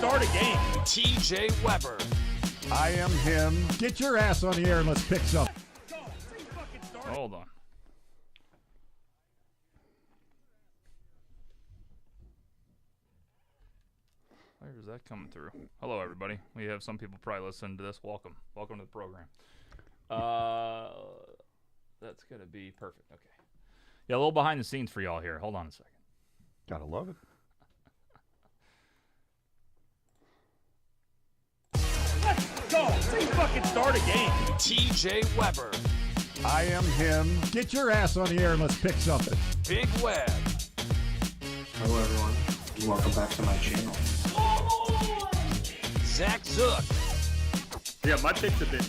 start a game. TJ Weber. I am him. Get your ass on the air and let's pick something. Hold on. Where's that coming through? Hello, everybody. We have some people probably listening to this. Welcome. Welcome to the program. That's going to be perfect. Okay. Yeah, a little behind the scenes for y'all here. Hold on a second. Gotta love it. Let's go. Let's fucking start a game. TJ Weber. I am him. Get your ass on the air and let's pick something. Big Web. Hello everyone, and welcome back to my channel. Zach Zook. Yeah, my picks have been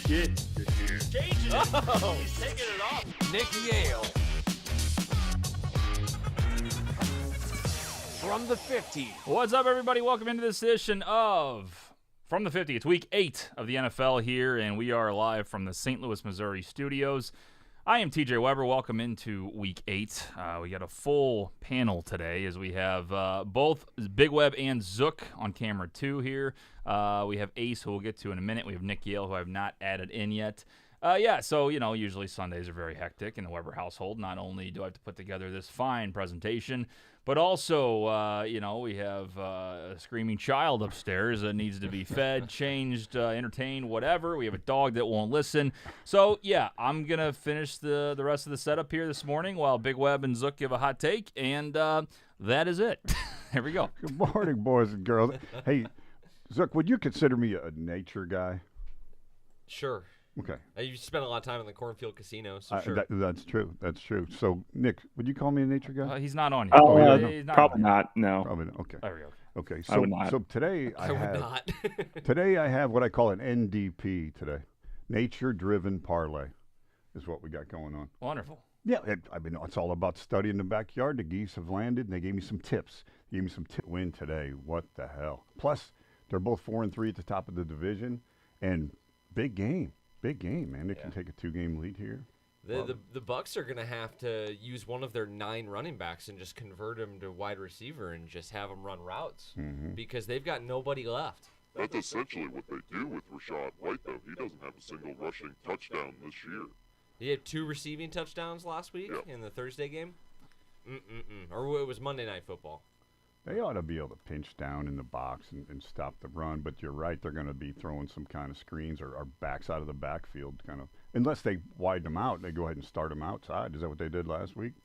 shit this year. Changing it. Oh, he's taking it off. Nick Yale. From the 50. What's up, everybody? Welcome into this edition of From the 50. It's week 8 of the NFL here, and we are live from the St. Louis, Missouri studios. I am TJ Weber. Welcome into week 8. We got a full panel today as we have both Big Web and Zook on camera 2 here. We have Ace, who we'll get to in a minute. We have Nick Yale, who I have not added in yet. So, usually Sundays are very hectic in the Weber household. Not only do I have to put together this fine presentation, but also, we have a screaming child upstairs that needs to be fed, changed, entertained, whatever. We have a dog that won't listen. So, yeah, I'm going to finish the rest of the setup here this morning while Big Web and Zook give a hot take, and that is it. Here we go. Good morning, boys and girls. Hey, Zook, would you consider me a nature guy? Sure. Okay. You spent a lot of time in the Cornfield Casino, so sure. That's true. That's true. So, Nick, would you call me a nature guy? He's not on Oh, here. probably not. No. Probably not. Okay. There we go. Okay. I would not. So today I would not. today I have what I call an NDP today. Nature-driven parlay is what we got going on. Wonderful. Yeah, it's all about studying the backyard. The geese have landed, and they gave me some tips. They gave me some tip win today. What the hell? Plus, they're both 4-3 at the top of the division, and big game, man. They can take a 2-game lead here. The Bucks are gonna have to use one of their 9 running backs and just convert him to wide receiver and just have him run routes because they've got nobody left. That's essentially what they do with Rashad White, though. He doesn't have a single rushing touchdown this year. He had 2 receiving touchdowns last week in the Thursday game. Or it was Monday Night Football. They ought to be able to pinch down in the box and stop the run, but you're right. They're going to be throwing some kind of screens or backs out of the backfield, kind of. Unless they widen them out, they go ahead and start them outside. Is that what they did last week?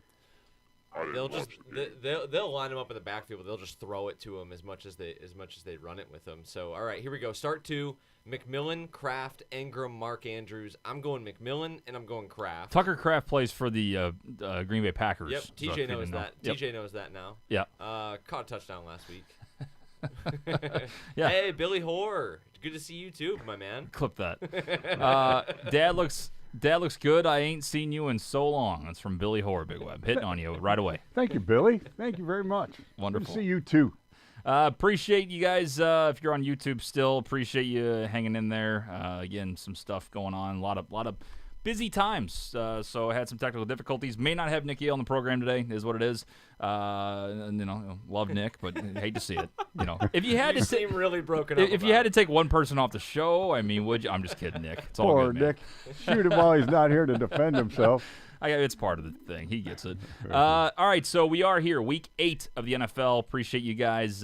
They'll line him up in the backfield, but they'll just throw it to him as much as they run it with him. So all right, here we go. Start 2. McMillan, Kraft, Ingram, Mark Andrews. I'm going McMillan and I'm going Kraft. Tucker Kraft plays for the Green Bay Packers. Yep, TJ knows that. Yep. TJ knows that now. Yeah. Caught a touchdown last week. Yeah. Hey, Billy Hoare. Good to see you too, my man. Clip that. Dad looks good. I ain't seen you in so long. That's from Billy Hoare, Big Web. Hitting on you right away. Thank you, Billy. Thank you very much. Wonderful. Good to see you too. Appreciate you guys. If you're on YouTube still, appreciate you hanging in there. Again, some stuff going on. A lot of busy times. So I had some technical difficulties. May not have Nick Yale on the program today. Is what it is. And, love Nick, but hate to see it. If you had to seem really broken up. If you had to take one person off the show, I mean, would you? I'm just kidding, Nick. It's all Poor good, man. Nick. Shoot him while he's not here to defend himself. It's part of the thing. He gets it. All right, so we are here, week 8 of the NFL. Appreciate you guys.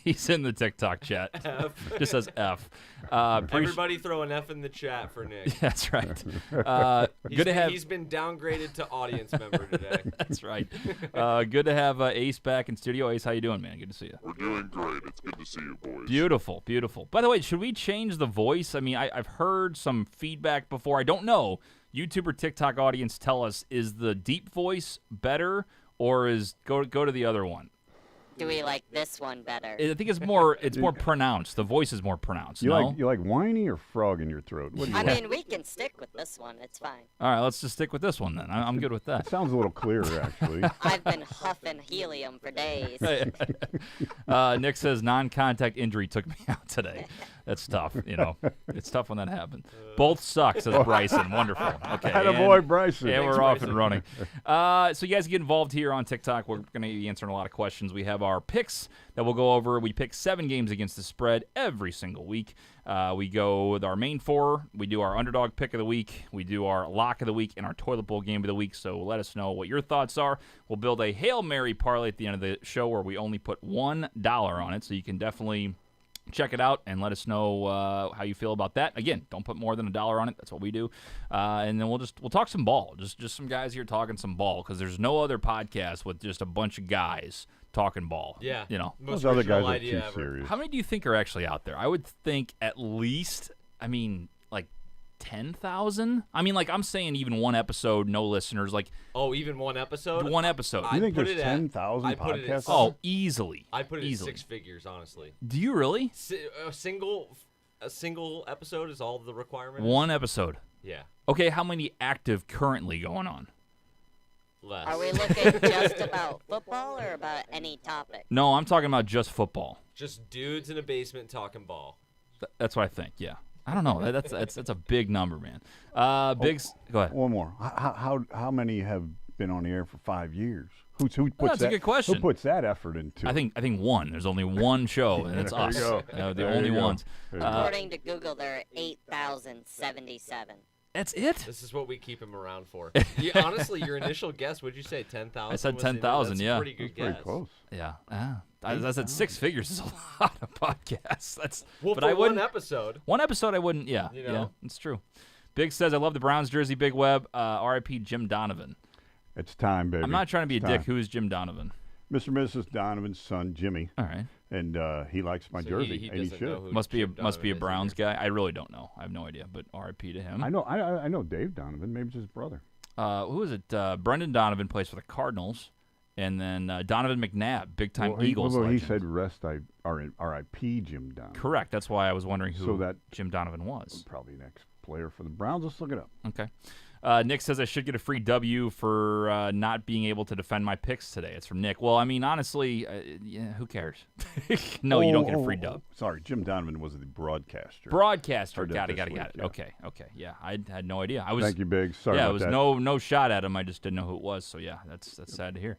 He's in the TikTok chat. F. Just says F. Everybody throw an F in the chat for Nick. That's right. He's been downgraded to audience member today. That's right. Good to have Ace back in studio. Ace, how you doing, man? Good to see you. We're doing great. It's good to see you, boys. Beautiful, beautiful. By the way, should we change the voice? I mean, I've heard some feedback before. I don't know. YouTube or TikTok audience, tell us, is the deep voice better or is go to the other one? Do we like this one better? I think it's more pronounced. The voice is more pronounced. You like whiny or frog in your throat? What do you I like? mean, we can stick with this one. It's fine. All right, let's just stick with this one then. I'm good with that. It sounds a little clearer, actually. I've been huffing helium for days. Nick says non-contact injury took me out today. That's tough. It's tough when that happens. Both suck, says Bryson. Wonderful. Okay. Attaboy, Bryson. Yeah, we're off and running. So you guys get involved here on TikTok. We're going to be answering a lot of questions. We have our picks that we'll go over. We pick 7 games against the spread every single week. We go with our main 4. We do our underdog pick of the week. We do our lock of the week and our toilet bowl game of the week. So let us know what your thoughts are. We'll build a Hail Mary parlay at the end of the show where we only put $1 on it. So you can definitely check it out and let us know how you feel about that. Again, don't put more than $1 on it. That's what we do. And then we'll talk some ball. Just some guys here talking some ball, because there's no other podcast with just a bunch of guys talking ball. Yeah. You know. Most Those other original guys are idea too ever. serious. How many do you think are actually out there? I would think at least, like 10,000? I mean, like, I'm saying even one episode, no listeners. Like, Oh, even one episode? one episode. You think put there's it at- 10,000 I put it at podcasts? some- Oh, easily. I put it easily. at 6 figures, honestly. Do you really? A single episode is all the requirement? One episode. Yeah. Okay, how many active currently going on? Less. Are we looking just about football or about any topic? No, I'm talking about just football. Just dudes in a basement talking ball. That's what I think, yeah. I don't know. That's a big number, man. Go ahead. One more. How many have been on the air for 5 years? Who puts that's a that, good question. Who puts that effort into? I think one. There's only one show, and it's There you us. go. The There only you go. ones. There you go. According to Google, there are 8,077. That's it? This is what we keep him around for. Honestly, your initial guess, would you say 10,000? I said was the- 10,000, that's yeah. a pretty good Pretty guess. close. Yeah. I said 6 figures is a lot of podcasts. That's Well, but for I wouldn't. one episode. One episode, I wouldn't. Yeah, You yeah, know? it's true. Big says, I love the Browns jersey, Big Web. R.I.P. Jim Donovan. It's time, baby. I'm not trying to be a It's dick. time. Who is Jim Donovan? Mr. and Mrs. Donovan's son, Jimmy, All right. and he likes my So jersey, he and he doesn't know should. who Must be Jim a Donovan Browns is either. guy. I really don't know. I have no idea. But R.I.P. to him. I know Dave Donovan. Maybe it's his brother. Who is it? Brendan Donovan plays for the Cardinals, and then Donovan McNabb, big time Eagles He legend. said R.I.P. Jim Donovan. Correct. That's why I was wondering who So that- Jim Donovan was. Probably next player for the Browns. Let's look it up. Okay. Nick says I should get a free W for not being able to defend my picks today. It's from Nick. Well, I mean, honestly, yeah, who cares? No, you don't get a free dub. Sorry, Jim Donovan was the broadcaster. Broadcaster. Heard Got that it. this week, yeah. Okay. Yeah, I had no idea. I was. Thank you, Big. Sorry yeah, about it was that. no shot at him. I just didn't know who it was. So yeah, that's sad to hear.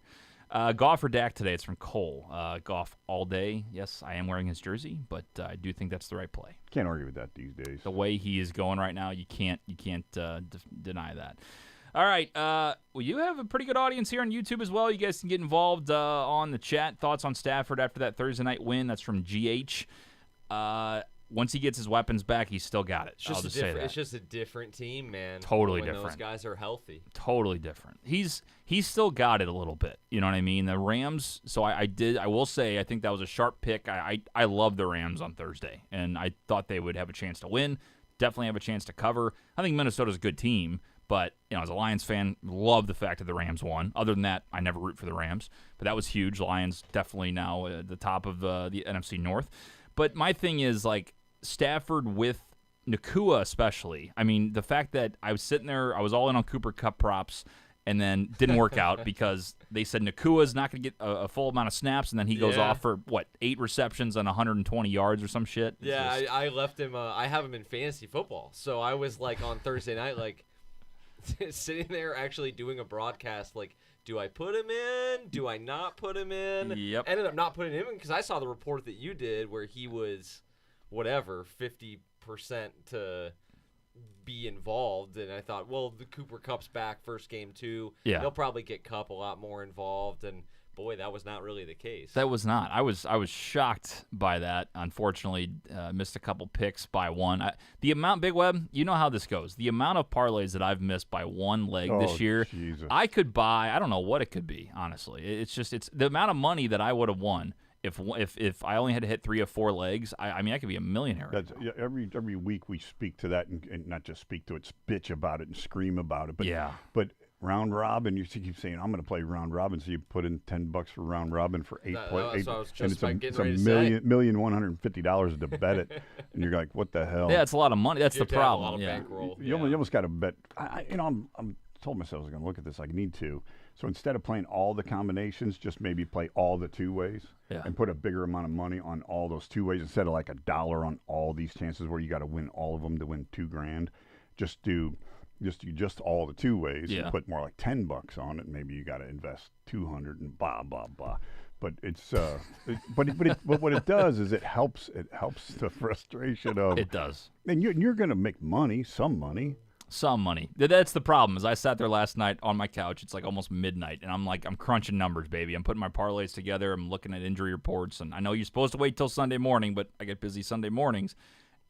Goff or Dak today? It's from Cole. Goff all day. Yes, I am wearing his jersey, but I do think that's the right play. Can't argue with that these days. The way he is going right now, you can't deny that. All right. Well, you have a pretty good audience here on YouTube as well. You guys can get involved on the chat. Thoughts on Stafford after that Thursday night win? That's from GH. Once he gets his weapons back, he's still got it. I'll just say that. It's just a different team, man. Totally when different. Those guys are healthy. Totally different. He's still got it a little bit. You know what I mean? The Rams. So I will say I think that was a sharp pick. I love the Rams on Thursday, and I thought they would have a chance to win. Definitely have a chance to cover. I think Minnesota's a good team, but as a Lions fan, love the fact that the Rams won. Other than that, I never root for the Rams, but that was huge. Lions definitely now at the top of the NFC North. But my thing is like Stafford with Nakua especially. I mean, the fact that I was sitting there, I was all in on Cooper Kupp props, and then didn't work out because they said Nakua's not going to get a full amount of snaps, and then he goes Yeah. off for, 8 receptions on 120 yards or some shit? It's Yeah, just- I left him. I have him in fantasy football, so I was like on Thursday night, like sitting there actually doing a broadcast. Like, do I put him in? Do I not put him in? Yep. Ended up not putting him in because I saw the report that you did where he was, 50% to be involved, and I thought, well, the Cooper Kupp's back first game too. Yeah. He'll probably get Kupp a lot more involved, and boy, that was not really the case. That was not. I was shocked by that. Unfortunately, missed a couple picks by one. The amount, Big Web, you know how this goes. The amount of parlays that I've missed by one leg this year, Jesus. I could buy. I don't know what it could be. Honestly, it's the amount of money that I would have won if I only had to hit 3 or 4 legs. I mean, I could be a millionaire. Right That's, yeah, every week we speak to that and not just speak to it, bitch about it and scream about it. But Yeah. But round robin, you keep saying I'm going to play round robin, so you put in $10 for round robin for 8 That's plays, what I was and just it's a getting ready to say. $1,150 to bet it, and you're like, what the hell? Yeah, it's a lot of money. That's You the have to have a problem. lot of Yeah. bankroll. You almost got to bet. I'm told myself I was going to look at this. I need to. So instead of playing all the combinations, just maybe play all the 2 ways Yeah. and put a bigger amount of money on all those 2 ways instead of like $1 on all these chances where you got to win all of them to win $2,000. Just do just all the two ways Yeah. and put more like $10 on it. Maybe you got to invest 200 and blah blah blah. But it's but what it does is it helps the frustration of It does. and you're going to make money, some money. Some money. That's the problem. Is I sat there last night on my couch. It's like almost midnight, and I'm crunching numbers, baby. I'm putting my parlays together. I'm looking at injury reports, and I know you're supposed to wait till Sunday morning, but I get busy Sunday mornings,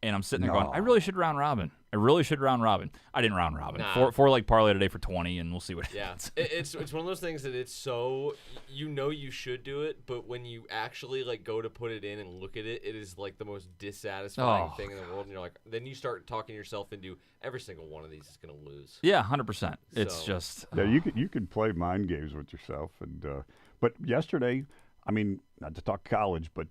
and I'm sitting there going, I really should round robin. I didn't round robin. Nah. Four leg parlay today for 20, and we'll see what Yeah, happens. it's one of those things that it's so you should do it, but when you actually like go to put it in and look at it, it is like the most dissatisfying thing in the world. And you're like, then you start talking yourself into every single one of these is gonna lose. Yeah, 100%. It's So- just Yeah, you could play mind games with yourself, and but yesterday, I mean, not to talk college, but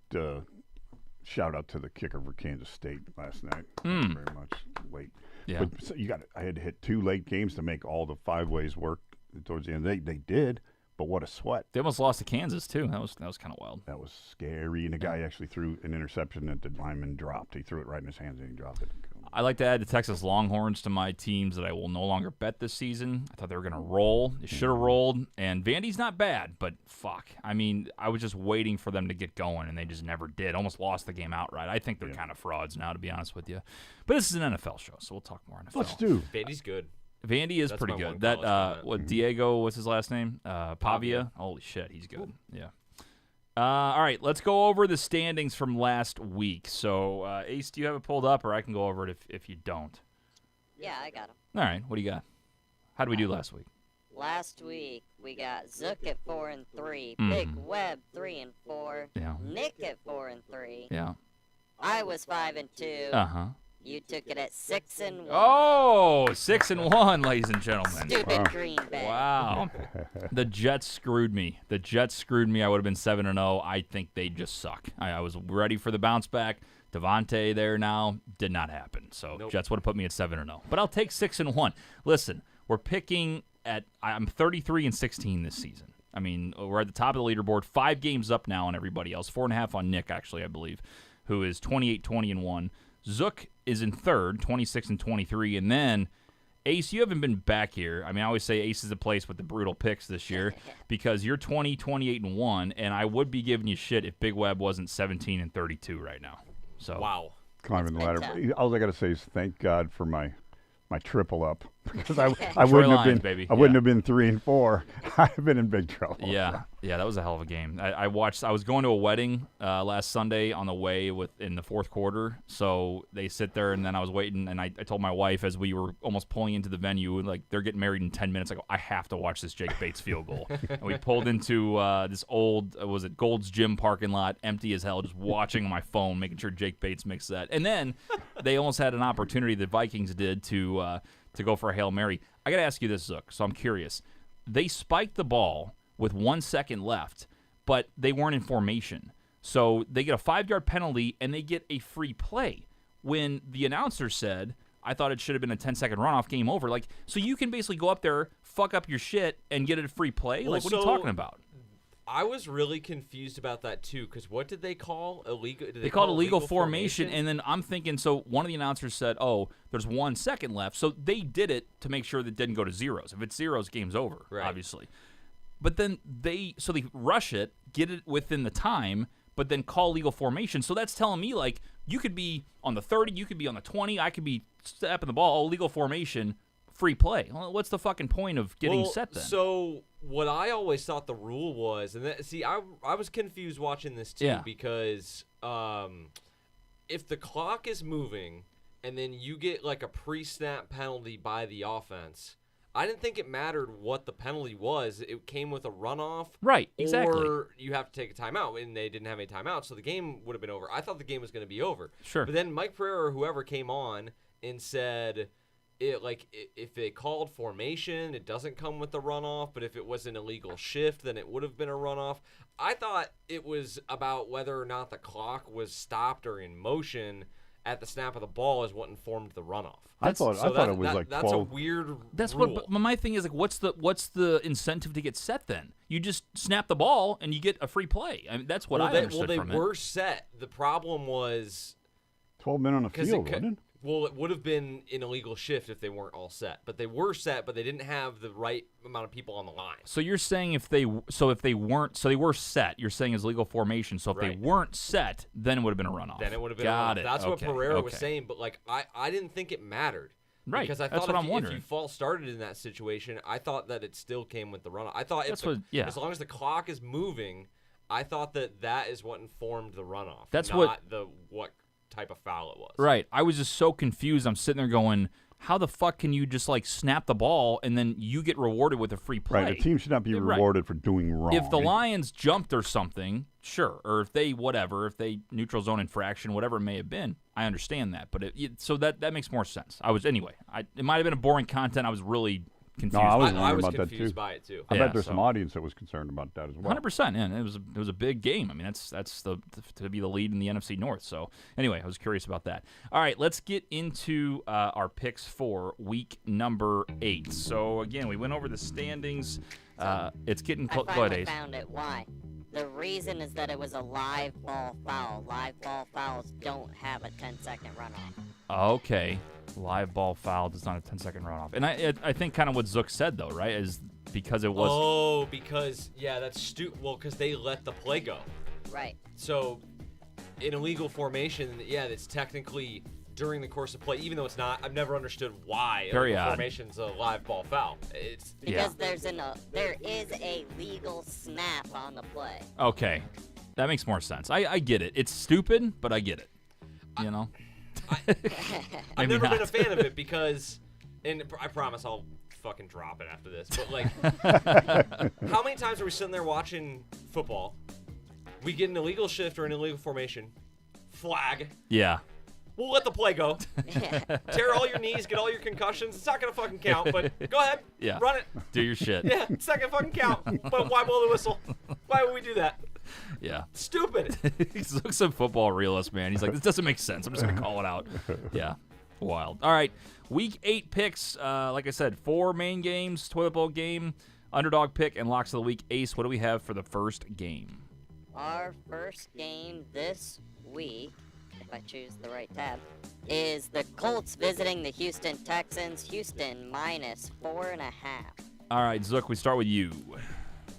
shout out to the kicker for Kansas State last night. Thank you very much. Late, Yeah. But so I had to hit 2 late games to make all the 5 ways work towards the end. They did, but what a sweat! They almost lost to Kansas too. That was kind of wild. That was scary. And the guy actually threw an interception that the lineman dropped. He threw it right in his hands and he dropped it. I like to add the Texas Longhorns to my teams that I will no longer bet this season. I thought they were going to roll. They should have rolled. And Vandy's not bad, but fuck. I mean, I was just waiting for them to get going, and they just never did. Almost lost the game outright. I think they're kind of frauds now, to be honest with you. But this is an NFL show, so we'll talk more NFL. Let's do. Vandy's good. Vandy is That's pretty my good. one That college comment. Diego, what's his last name? Pavia. Holy shit, he's good. Yeah. All right, let's go over the standings from last week. So, Ace, do you have it pulled up, or I can go over it if you don't? Yeah, I got him. All right, what do you got? How did we do last week? Last week we got Zook at 4-3, Mhm. Big Web 3-4, Yeah. Nick at 4-3. Yeah. I was 5-2. Uh-huh. You took it at 6-1. Oh, 6-1, ladies and gentlemen. Stupid Green Bay. Wow. The Jets screwed me. I would have been 7-0. I think they just suck. I was ready for the bounce back. Devontae there now. Did not happen. So Nope. Jets would have put me at 7-0. But I'll take 6-1. Listen, we're picking I'm 33-16 this season. I mean, we're at the top of the leaderboard. 5 games up now on everybody else. 4.5 on Nick, actually, I believe, who is 28-20-1. Zook is in third, 26-23, and then Ace, you haven't been back here. I mean, I always say Ace is the place with the brutal picks this year because you're 20-28-1, and I would be giving you shit if Big Web wasn't 17-32 right now. So Wow. Climbing the ladder. That's All I got to say is thank God for my triple up because I Troy wouldn't have Lyons, been baby. I wouldn't Yeah. have been 3-4. I've been in big trouble. Yeah, that was a hell of a game. I watched. I was going to a wedding last Sunday on the way in the fourth quarter. So they sit there, and then I was waiting, and I told my wife as we were almost pulling into the venue, like they're getting married in 10 minutes. I go, I have to watch this Jake Bates field goal. And we pulled into this old, was it Gold's Gym parking lot, empty as hell, just watching on my phone, making sure Jake Bates makes that. And then they almost had an opportunity. The Vikings did to go for a Hail Mary. I got to ask you this, Zook, so I'm curious. They spiked the ball with 1 second left, but they weren't in formation. So they get a 5-yard penalty, and they get a free play. When the announcer said, I thought it should have been a 10-second runoff, game over. Like, so you can basically go up there, fuck up your shit, and get a free play? Well, Like, what are you so- talking about? I was really confused about that too, because what did they call illegal? Did They called call illegal formation, and then I'm thinking, so one of the announcers said, oh, there's 1 second left. So they did it to make sure that it didn't go to zeros. If it's zeros, game's over, Right. obviously. But then they rush it, get it within the time, but then call legal formation. So that's telling me, like, you could be on the 30, you could be on the 20, I could be stepping the ball, legal formation, free play. Well, what's the fucking point of getting set then? So what I always thought the rule was, and see, I was confused watching this too, Yeah. because if the clock is moving and then you get like a pre-snap penalty by the offense, I didn't think it mattered what the penalty was. It came with a runoff. Right, exactly. Or you have to take a timeout, and they didn't have any timeout, so the game would have been over. I thought the game was going to be over. Sure. But then Mike Pereira or whoever came on and said, if they called formation, it doesn't come with the runoff, but if it was an illegal shift, then it would have been a runoff. I thought it was about whether or not the clock was stopped or in motion at the snap of the ball is what informed the runoff. I thought it was like 12. That's a weird That's rule. what. But my thing is, like, what's the incentive to get set then? You just snap the ball and you get a free play. I mean, that's what I understood they from were it. set. The problem was 12 men on the 'cause field, wasn't it? Well, it would have been an illegal shift if they weren't all set. But they were set, but they didn't have the right amount of people on the line. So you're saying if they were set, you're saying is legal formation. So if they Right. weren't set, then it would have been a runoff. Then it would have been Got a runoff. it. That's what Okay, Pereira was okay. saying. But, like, I didn't think it mattered. Right, Because I that's thought what if, I'm you, if wondering. you false started in that situation, I thought that it still came with the runoff. I thought That's what- yeah. as long as the clock is moving, I thought that is what informed the runoff. That's not what type of foul it was. Right. I was just so confused. I'm sitting there going, how the fuck can you just like snap the ball and then you get rewarded with a free play? Right. A team should not be Right. rewarded for doing wrong. If the Lions jumped or something, sure. Or if they neutral zone infraction, whatever it may have been, I understand that. But so that makes more sense. It might have been a boring content. I was really confused. No, I was I wondering was about that confused too. by it too. I Yeah, bet there's so- some audience that was concerned about that as well. 100%, and it was a big game. I mean, that's to be the lead in the NFC North. So anyway, I was curious about that. All right, let's get into our picks for week number 8. So again, we went over the standings. It's getting I close. Go ahead, finally Ace. found it. Why? The reason is that it was a live ball foul. Live ball fouls don't have a 10-second runoff. Okay, live ball foul does not have 10-second runoff, and I think kind of what Zook said though, right? Is because it was Oh, because that's stupid. Well, because they let the play go. Right. So, in illegal formation, it's technically during the course of play, even though it's not. I've never understood why Very illegal odd. formation's a live ball foul. It's Because there is a legal snap on the play. okay. That makes more sense. I get it. It's stupid, but I get it. You know. I've Maybe never been not. a fan of it because, and I promise I'll fucking drop it after this. But like, how many times are we sitting there watching football? We get an illegal shift or an illegal formation, flag. Yeah. We'll let the play go. Tear all your knees, get all your concussions. It's not gonna fucking count, but go ahead. Yeah. Run it. Do your shit. Yeah, it's not gonna fucking count. But why blow the whistle? Why would we do that? Yeah. Stupid. He looks a football realist, man. He's like, this doesn't make sense. I'm just gonna call it out. Yeah. Wild. All right. Week 8 picks. Like I said, 4 main games, toilet bowl game, underdog pick, and locks of the week. Ace, what do we have for the first game? Our first game this week, if I choose the right tab, is the Colts visiting the Houston Texans. Houston minus 4.5. All right, Zook, we start with you.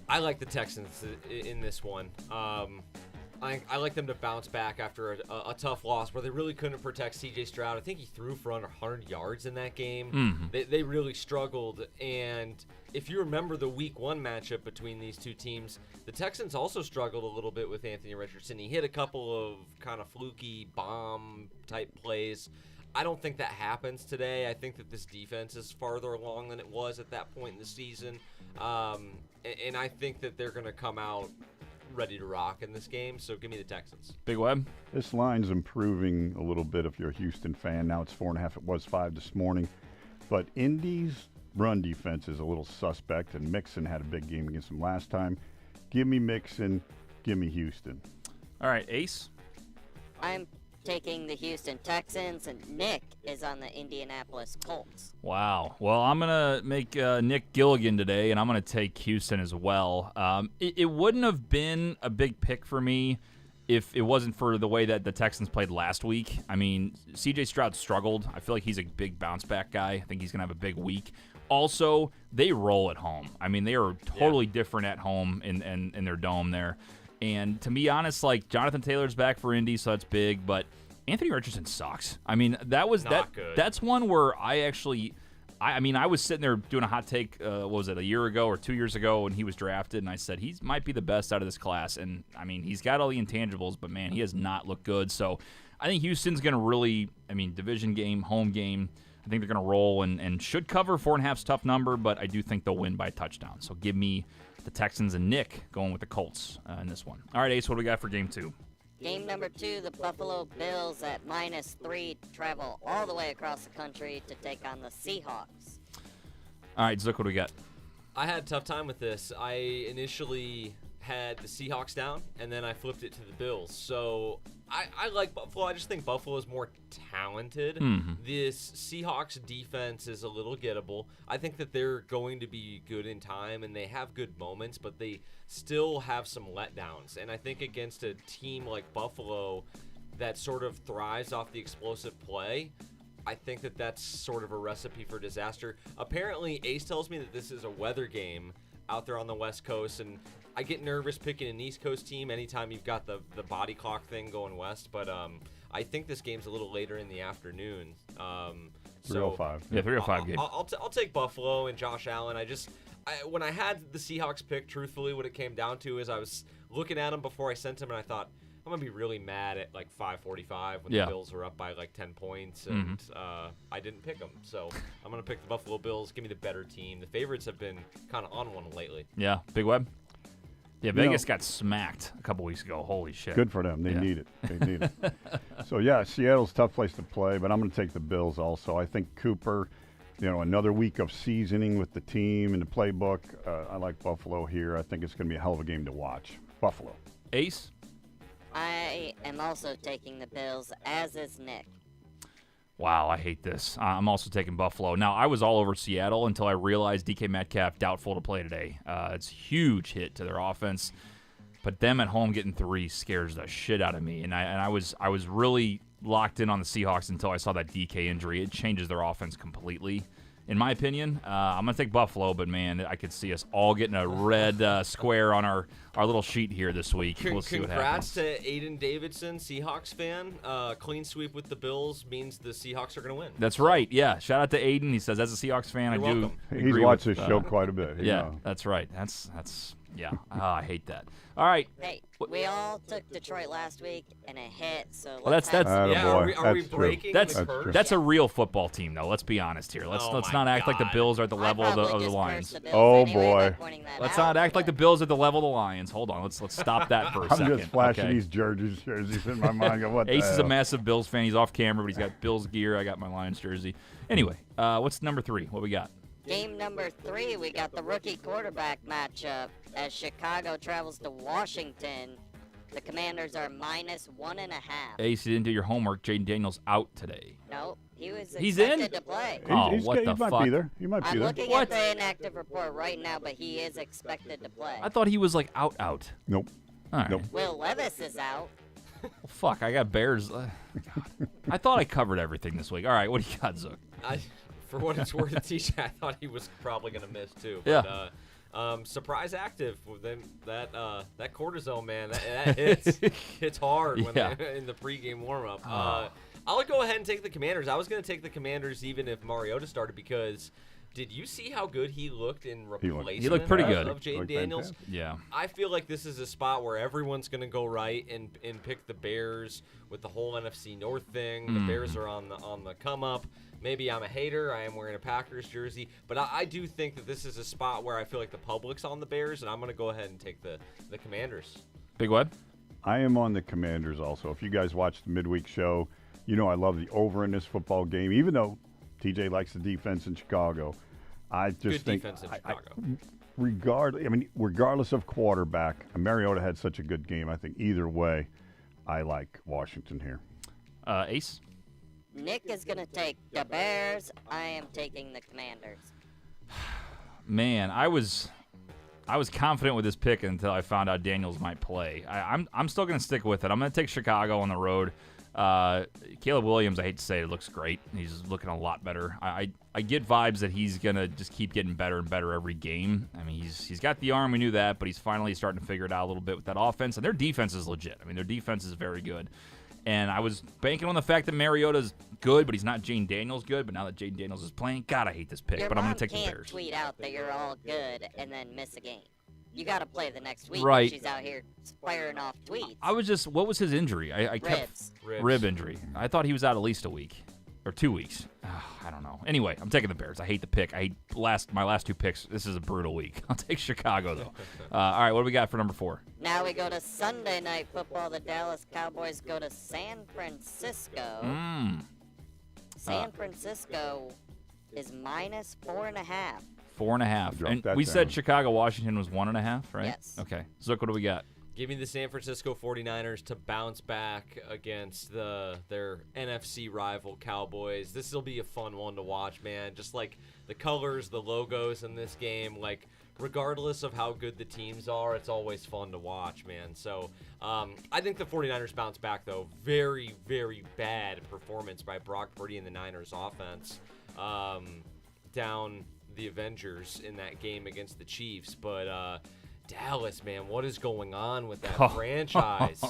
I like the Texans in this one. I like them to bounce back after a tough loss where they really couldn't protect C.J. Stroud. I think he threw for under 100 yards in that game. They really struggled. And if you remember the Week 1 matchup between these two teams, the Texans also struggled a little bit with Anthony Richardson. He hit a couple of kind of fluky bomb-type plays. I don't think that happens today. I think that this defense is farther along than it was at that point in the season. And I think that they're going to come out ready to rock in this game, so give me the Texans. Big Web? This line's improving a little bit if you're a Houston fan. Now it's 4.5. It was 5 this morning. But Indy's run defense is a little suspect, and Mixon had a big game against them last time. Give me Mixon. Give me Houston. All right, Ace? I'm taking the Houston Texans, and Nick is on the Indianapolis Colts. Wow. Well, I'm going to make Nick Gilligan today, and I'm going to take Houston as well. It wouldn't have been a big pick for me if it wasn't for the way that the Texans played last week. I mean, C.J. Stroud struggled. I feel like he's a big bounce-back guy. I think he's going to have a big week. Also, they roll at home. I mean, they are totally different at home in their dome there. And to be honest, like, Jonathan Taylor's back for Indy, so that's big, but Anthony Richardson sucks. I mean, that was Not good. That's one where I actually I was sitting there doing a hot take, what was it, a year ago or 2 years ago when he was drafted, and I said he might be the best out of this class. And, I mean, he's got all the intangibles, but, man, he has not looked good. So I think Houston's going to really, division game, home game, I think they're going to roll and should cover. 4.5's tough number, but I do think they'll win by a touchdown. So give me the Texans and Nick going with the Colts in this one. All right, Ace, what do we got for game 2? Game number 2, the Buffalo Bills at -3 travel all the way across the country to take on the Seahawks. All right, Zook, what do we got? I had a tough time with this. I initially had the Seahawks down, and then I flipped it to the Bills. So I like Buffalo. I just think Buffalo is more talented. This Seahawks defense is a little gettable. I think that they're going to be good in time, and they have good moments, but they still have some letdowns. And I think against a team like Buffalo that sort of thrives off the explosive play, I think that that's sort of a recipe for disaster. Apparently, Ace tells me that this is a weather game out there on the West Coast, and I get nervous picking an East Coast team anytime you've got the body clock thing going west, but I think this game's a little later in the afternoon. 3:05. Yeah, 3:05 game. I'll take Buffalo and Josh Allen. When I had the Seahawks pick, truthfully, what it came down to is I was looking at them before I sent them, and I thought, I'm going to be really mad at like 5:45 when the Bills were up by like 10 points, and I didn't pick them. So I'm going to pick the Buffalo Bills. Give me the better team. The favorites have been kind of on one lately. Yeah, Big Web. Yeah, Vegas got smacked a couple weeks ago. Holy shit. Good for them. They need it. They need it. So, yeah, Seattle's a tough place to play, but I'm going to take the Bills also. I think Cooper, another week of seasoning with the team and the playbook. I like Buffalo here. I think it's going to be a hell of a game to watch. Buffalo. Ace? I am also taking the Bills, as is Nick. Wow, I hate this. I'm also taking Buffalo. Now, I was all over Seattle until I realized DK Metcalf doubtful to play today. It's a huge hit to their offense. But them at home getting 3 scares the shit out of me. And I was really locked in on the Seahawks until I saw that DK injury. It changes their offense completely. In my opinion, I'm going to take Buffalo, but, man, I could see us all getting a red square on our little sheet here this week. We'll see what happens. Congrats to Aiden Davidson, Seahawks fan. Clean sweep with the Bills means the Seahawks are going to win. That's right, yeah. Shout out to Aiden. He says, as a Seahawks fan, You're welcome. He's watched this show quite a bit. Yeah, that's right. That's yeah. I hate that. All right. Hey, we all took Detroit last week, and it hit, so Well, let's that's have Yeah, boy. are we That's true. breaking That's the curse? that's a real football team, though. Let's be honest here. Let's Oh not my act like the God. Bills are at the level I of the probably just Lions. cursed the Bills Oh, anyway by boy. pointing that Let's out, not act like the but- Bills are at the level of the Lions. Hold on. Let's stop that for a I'm second. just flashing okay? these jerseys in my mind. Go, what Ace the is a hell? massive Bills fan. He's off camera, but he's got Bills gear. I got my Lions jersey. Anyway, what's number 3? What we got? Game number 3, we got the rookie quarterback matchup as Chicago travels to Washington. The Commanders are -1.5. Ace, you didn't do your homework. Jaden Daniels out today. No, he was He's expected in? to play. Oh, He's- what he the might fuck? be there. He might be I'm there. looking What? at the inactive report right now, but he is expected to play. I thought he was like out. Nope. All right. Nope. Will Levis is out. Well, fuck, I got Bears. God. I thought I covered everything this week. All right, what do you got, Zook? For what it's worth, TJ, I thought he was probably going to miss too. Yeah. But, surprise active with them, that cortisone, man, that hits hits hard when Yeah. in the pregame warm-up. I'll go ahead and take the Commanders. I was going to take the Commanders even if Mariota started because did you see how good he looked in replacement He looked pretty good. of Jaden Looked Daniels? fantastic. Yeah. I feel like this is a spot where everyone's going to go right and pick the Bears with the whole NFC North thing. The Bears are on the come up. Maybe I'm a hater. I am wearing a Packers jersey, but I do think that this is a spot where I feel like the public's on the Bears, and I'm going to go ahead and take the Commanders. Big Web? I am on the Commanders also. If you guys watch the midweek show, you know I love the over in this football game, even though TJ likes the defense in Chicago. I just Good think defense in I- Chicago. regardless of quarterback, Mariota had such a good game. I think either way, I like Washington here. Ace? Nick is going to take the Bears. I am taking the Commanders. Man, I was confident with this pick until I found out Daniels might play. I'm still going to stick with it. I'm going to take Chicago on the road. Caleb Williams, I hate to say it, looks great. He's looking a lot better. I get vibes that he's going to just keep getting better and better every game. I mean, he's got the arm, we knew that, but he's finally starting to figure it out a little bit with that offense. And their defense is legit. I mean, their defense is very good. And I was banking on the fact that Mariota's good, but he's not Jaden Daniels good. But now that Jaden Daniels is playing, God, I hate this pick. Your But I'm mom going to take the can't Bears. tweet out that you're all good and then miss a game. You got to play the next week. Right. She's out here firing off tweets. I was just, what was his injury? I kept Ribs. rib injury. I thought he was out at least a week or 2 weeks. I don't know. Anyway, I'm taking the Bears. I hate the pick. I hate my last 2 picks. This is a brutal week. I'll take Chicago though. All right, what do we got for number 4? Now we go to Sunday Night Football. The Dallas Cowboys go to San Francisco. San Francisco is -4.5. 4.5. Drop And that we said down. Chicago, Washington was 1.5, right? Yes. Okay. Zook, what do we got? Give me the San Francisco 49ers to bounce back against their NFC rival Cowboys. This will be a fun one to watch, man. Just like the colors, the logos in this game, like regardless of how good the teams are, it's always fun to watch, man. So I think the 49ers bounce back, though. Very, very bad performance by Brock Purdy and the Niners offense down the Avengers in that game against the Chiefs. But Dallas, man, what is going on with that franchise?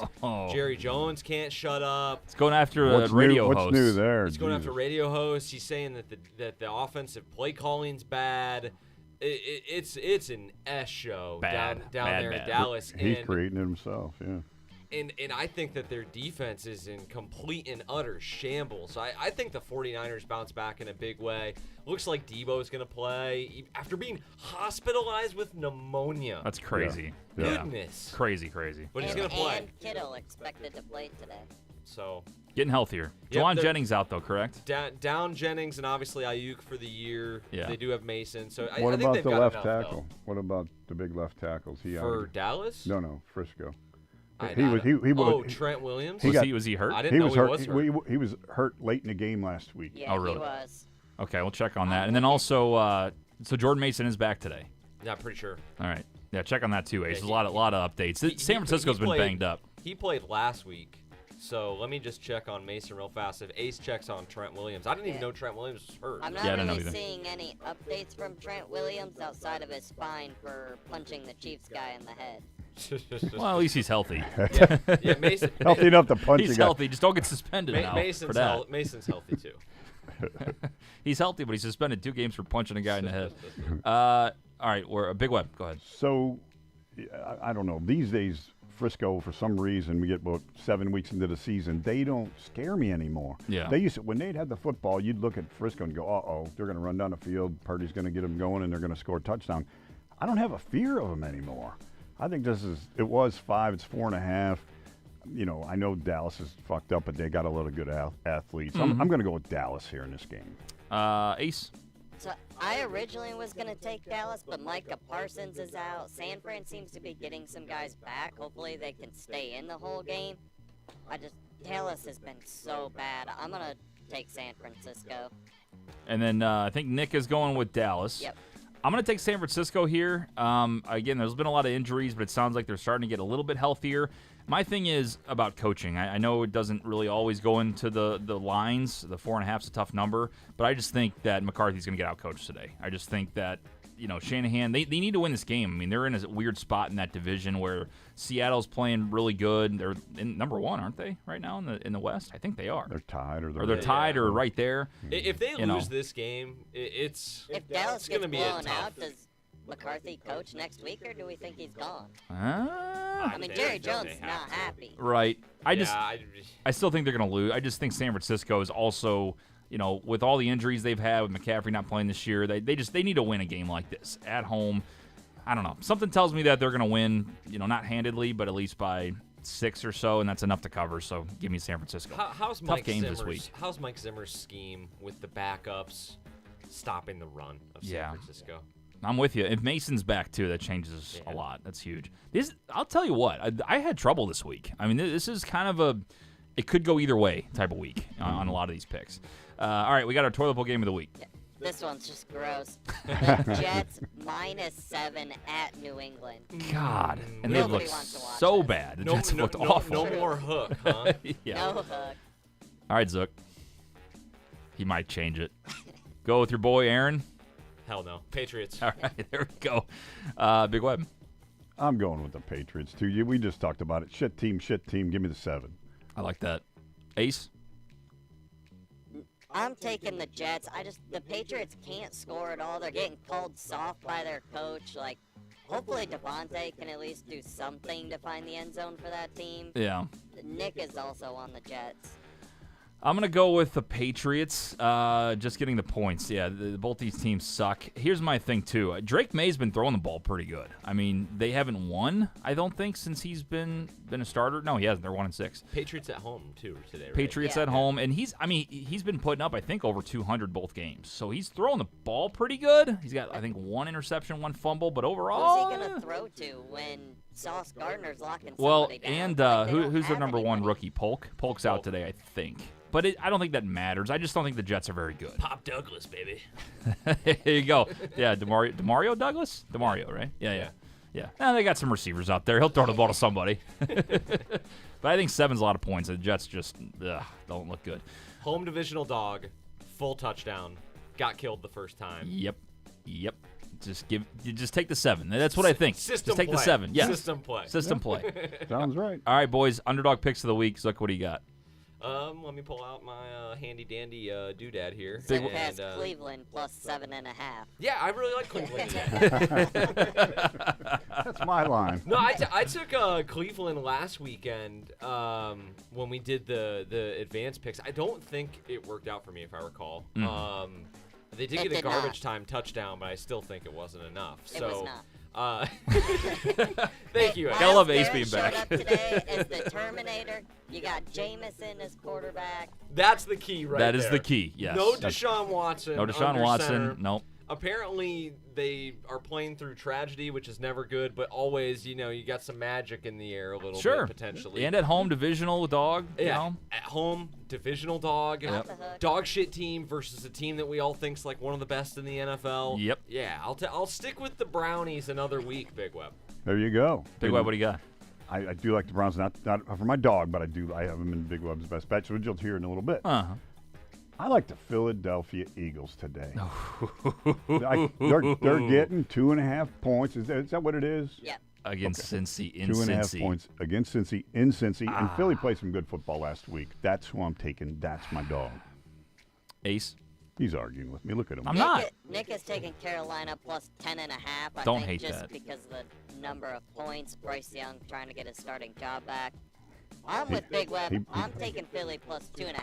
Jerry Jones can't shut up. It's going after a radio host. What's new there? He's going after radio hosts. He's saying that the offensive play calling's bad. It's an S show down there in Dallas. He's creating it himself, yeah. And I think that their defense is in complete and utter shambles. I think the 49ers bounce back in a big way. Looks like Debo's going to play after being hospitalized with pneumonia. That's crazy. Yeah. Goodness. Crazy. But he's going to play. And Kittle expected to play today. So Getting healthier. Yep, Juwan Jennings out, though, correct? down Jennings and obviously Ayuk for the year. Yeah. They do have Mason. So I What think about they've the got left enough, tackle? What about the big left tackles? He For Dallas? No, Frisco. Oh, Trent Williams? Was he hurt? I didn't know he was hurt. He was hurt late in the game last week. Yeah, Oh, really? he was. Okay, we'll check on that. And then also, so Jordan Mason is back today. Yeah, pretty sure. All right. Yeah, check on that too, Ace. Yeah, There's a lot of updates. San Francisco's been played- banged up. He played last week. So let me just check on Mason real fast. If Ace checks on Trent Williams. I didn't even know Trent Williams was hurt. I'm not Yeah, I didn't know really either. seeing any updates from Trent Williams outside of his fine for punching the Chiefs guy in the head. Well, at least he's healthy. Yeah, Mason. Healthy enough to punch He's a guy. healthy. Just don't get suspended now for that. Mason's healthy too. He's healthy, but he's suspended 2 games for punching a guy in the head. All right, we're a Big Web. Go ahead. So, I don't know. These days, Frisco, for some reason, we get about 7 weeks into the season, they don't scare me anymore. Yeah. They used to, when they'd had the football, you'd look at Frisco and go, uh-oh, they're going to run down the field, Purdy's going to get them going, and they're going to score a touchdown. I don't have a fear of them anymore. I think it was 5, it's 4.5. You know, I know Dallas is fucked up, but they got a lot of good athletes. Mm-hmm. I'm going to go with Dallas here in this game. Ace? So I originally was going to take Dallas, but Micah Parsons is out. San Fran seems to be getting some guys back. Hopefully they can stay in the whole game. Dallas has been so bad. I'm going to take San Francisco. And then I think Nick is going with Dallas. Yep. I'm going to take San Francisco here. Again, there's been a lot of injuries, but it sounds like they're starting to get a little bit healthier. My thing is about coaching. I know it doesn't really always go into the lines. The 4.5 is a tough number, but I just think that McCarthy's going to get outcoached today. I just think that, Shanahan, they need to win this game. I mean, they're in a weird spot in that division where Seattle's playing really good. They're in number 1, aren't they, right now in the West? I think they are. They're tied They're tied or right there. If they lose this game, it's Dallas going gets to be a blown tough. out, does McCarthy coach next week, or do we think he's gone? Ah, I mean, They- Jerry they Jones is have not to. happy. right. Yeah, I still think they're going to lose. I just think San Francisco is also, with all the injuries they've had, with McCaffrey not playing this year, they need to win a game like this at home. I don't know. Something tells me that they're going to win, not handedly, but at least by 6 or so, and that's enough to cover. So give me San Francisco. How's Tough Mike games Zimmer's, this week. How's Mike Zimmer's scheme with the backups stopping the run of San Francisco? I'm with you. If Mason's back too, that changes a lot. That's huge. I'll tell you what. I had trouble this week. I mean, this is kind of it could go either way type of week on a lot of these picks. All right, we got our toilet bowl game of the week. Yeah, this one's just gross. The Jets -7 at New England. God, and they've Nobody looked wants to watch so this. bad. The Jets looked awful. No more hook, huh? Yeah. No hook. All right, Zook. He might change it. Go with your boy Aaron. Hell no. Patriots. All right, there we go. Big Web. I'm going with the Patriots, too. We just talked about it. Shit team. Give me the 7. I like that. Ace. I'm taking the Jets. The Patriots can't score at all. They're getting called soft by their coach. Hopefully Devontae can at least do something to find the end zone for that team. Yeah. Nick is also on the Jets. I'm going to go with the Patriots, just getting the points. Yeah, both these teams suck. Here's my thing, too. Drake May's been throwing the ball pretty good. I mean, they haven't won, I don't think, since he's been a starter. No, he hasn't. They're 1-6. Patriots at home, too, today, right? Patriots Yeah. at home, and he's been putting up, I think, over 200 both games. So he's throwing the ball pretty good. He's got, I think, 1 interception, 1 fumble, but overall... Who's he going to throw to when Sauce Gardner's locking Well, somebody down? and They don't who's their have number 1 anybody. rookie? Polk's out today, I think. but I don't think that matters. I just don't think the Jets are very good. Pop Douglas, baby. There you go. Yeah, Demario Douglas? Demario, right? Yeah. Now they got some receivers out there. He'll throw the ball to somebody. But I think 7's a lot of points. The Jets just don't look good. Home divisional dog, full touchdown, got killed the first time. Yep. Just take the 7. That's what I think. System just take play. the 7. Yes. System play. Sounds right. All right, boys. Underdog picks of the week. Zuck, what do you got? Let me pull out my handy dandy doodad here. Zick has Cleveland plus 7.5. Yeah, I really like Cleveland today. That's my line. No, I took Cleveland last weekend when we did the advanced picks. I don't think it worked out for me, if I recall. They did get a garbage time touchdown, but I still think it wasn't enough. It was not. Thank you. Gotta love Ace Garrett being showed back. up today as the Terminator. You got Jameson as quarterback. That's the key right there. That is the key, yes. No Deshaun Watson. No Deshaun under Watson. center. Nope. Apparently, they are playing through tragedy, which is never good, but always, you got some magic in the air a little Sure. bit, potentially. And at home, divisional dog. yeah, You know? at home, divisional dog, Off the hook. dog shit team versus a team that we all think's like one of the best in the NFL. Yep. Yeah, I'll stick with the Brownies another week, Big Web. There you go. Big Web, what do you got? I do like the Browns, not for my dog, but I have them in Big Web's best bet, which you'll hear in a little bit. Uh-huh. I like the Philadelphia Eagles today. They're getting 2.5 points. Is that what it is? Yep. Against Cincy in 2.5 Cincy. points against Cincy in Cincy. And Philly played some good football last week. That's who I'm taking. That's my dog. Ace. He's arguing with me. Look at him. I'm not. Nick is taking Carolina plus 10.5. I Don't think hate just that. because of the number of points. Bryce Young trying to get his starting job back. I'm with Big Web. I'm taking Philly plus 2.5.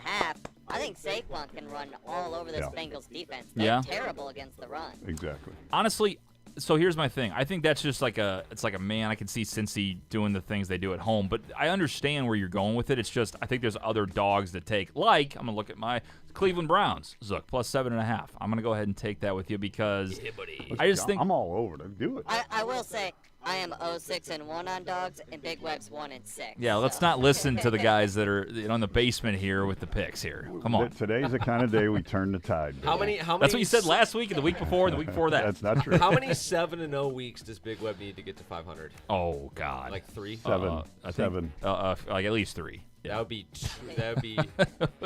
I think Saquon can run all over this Yeah. Bengals defense. They're Yeah. terrible against the run. Exactly. Honestly, so here's my thing. I think that's just like it's like a man. I can see Cincy doing the things they do at home, but I understand where you're going with it. It's just I think there's other dogs that take. Like I'm gonna look at my Cleveland Browns, Zook plus 7.5. I'm gonna go ahead and take that with you because I just think I'm all over it. Do it. I will say I am 0-6-1 on dogs, and Big Web's 1-6. yeah. Let's so. not listen to the guys that are in the basement here with the picks here. Come on. Today's the kind of day we turn the tide. How many? That's what you said last week and the week before and the week before that. That's not true. How many 7-0 weeks does Big Web need to get to 500? Oh God. Like 3? Seven. I think, Seven. like at least 3. That would be. That would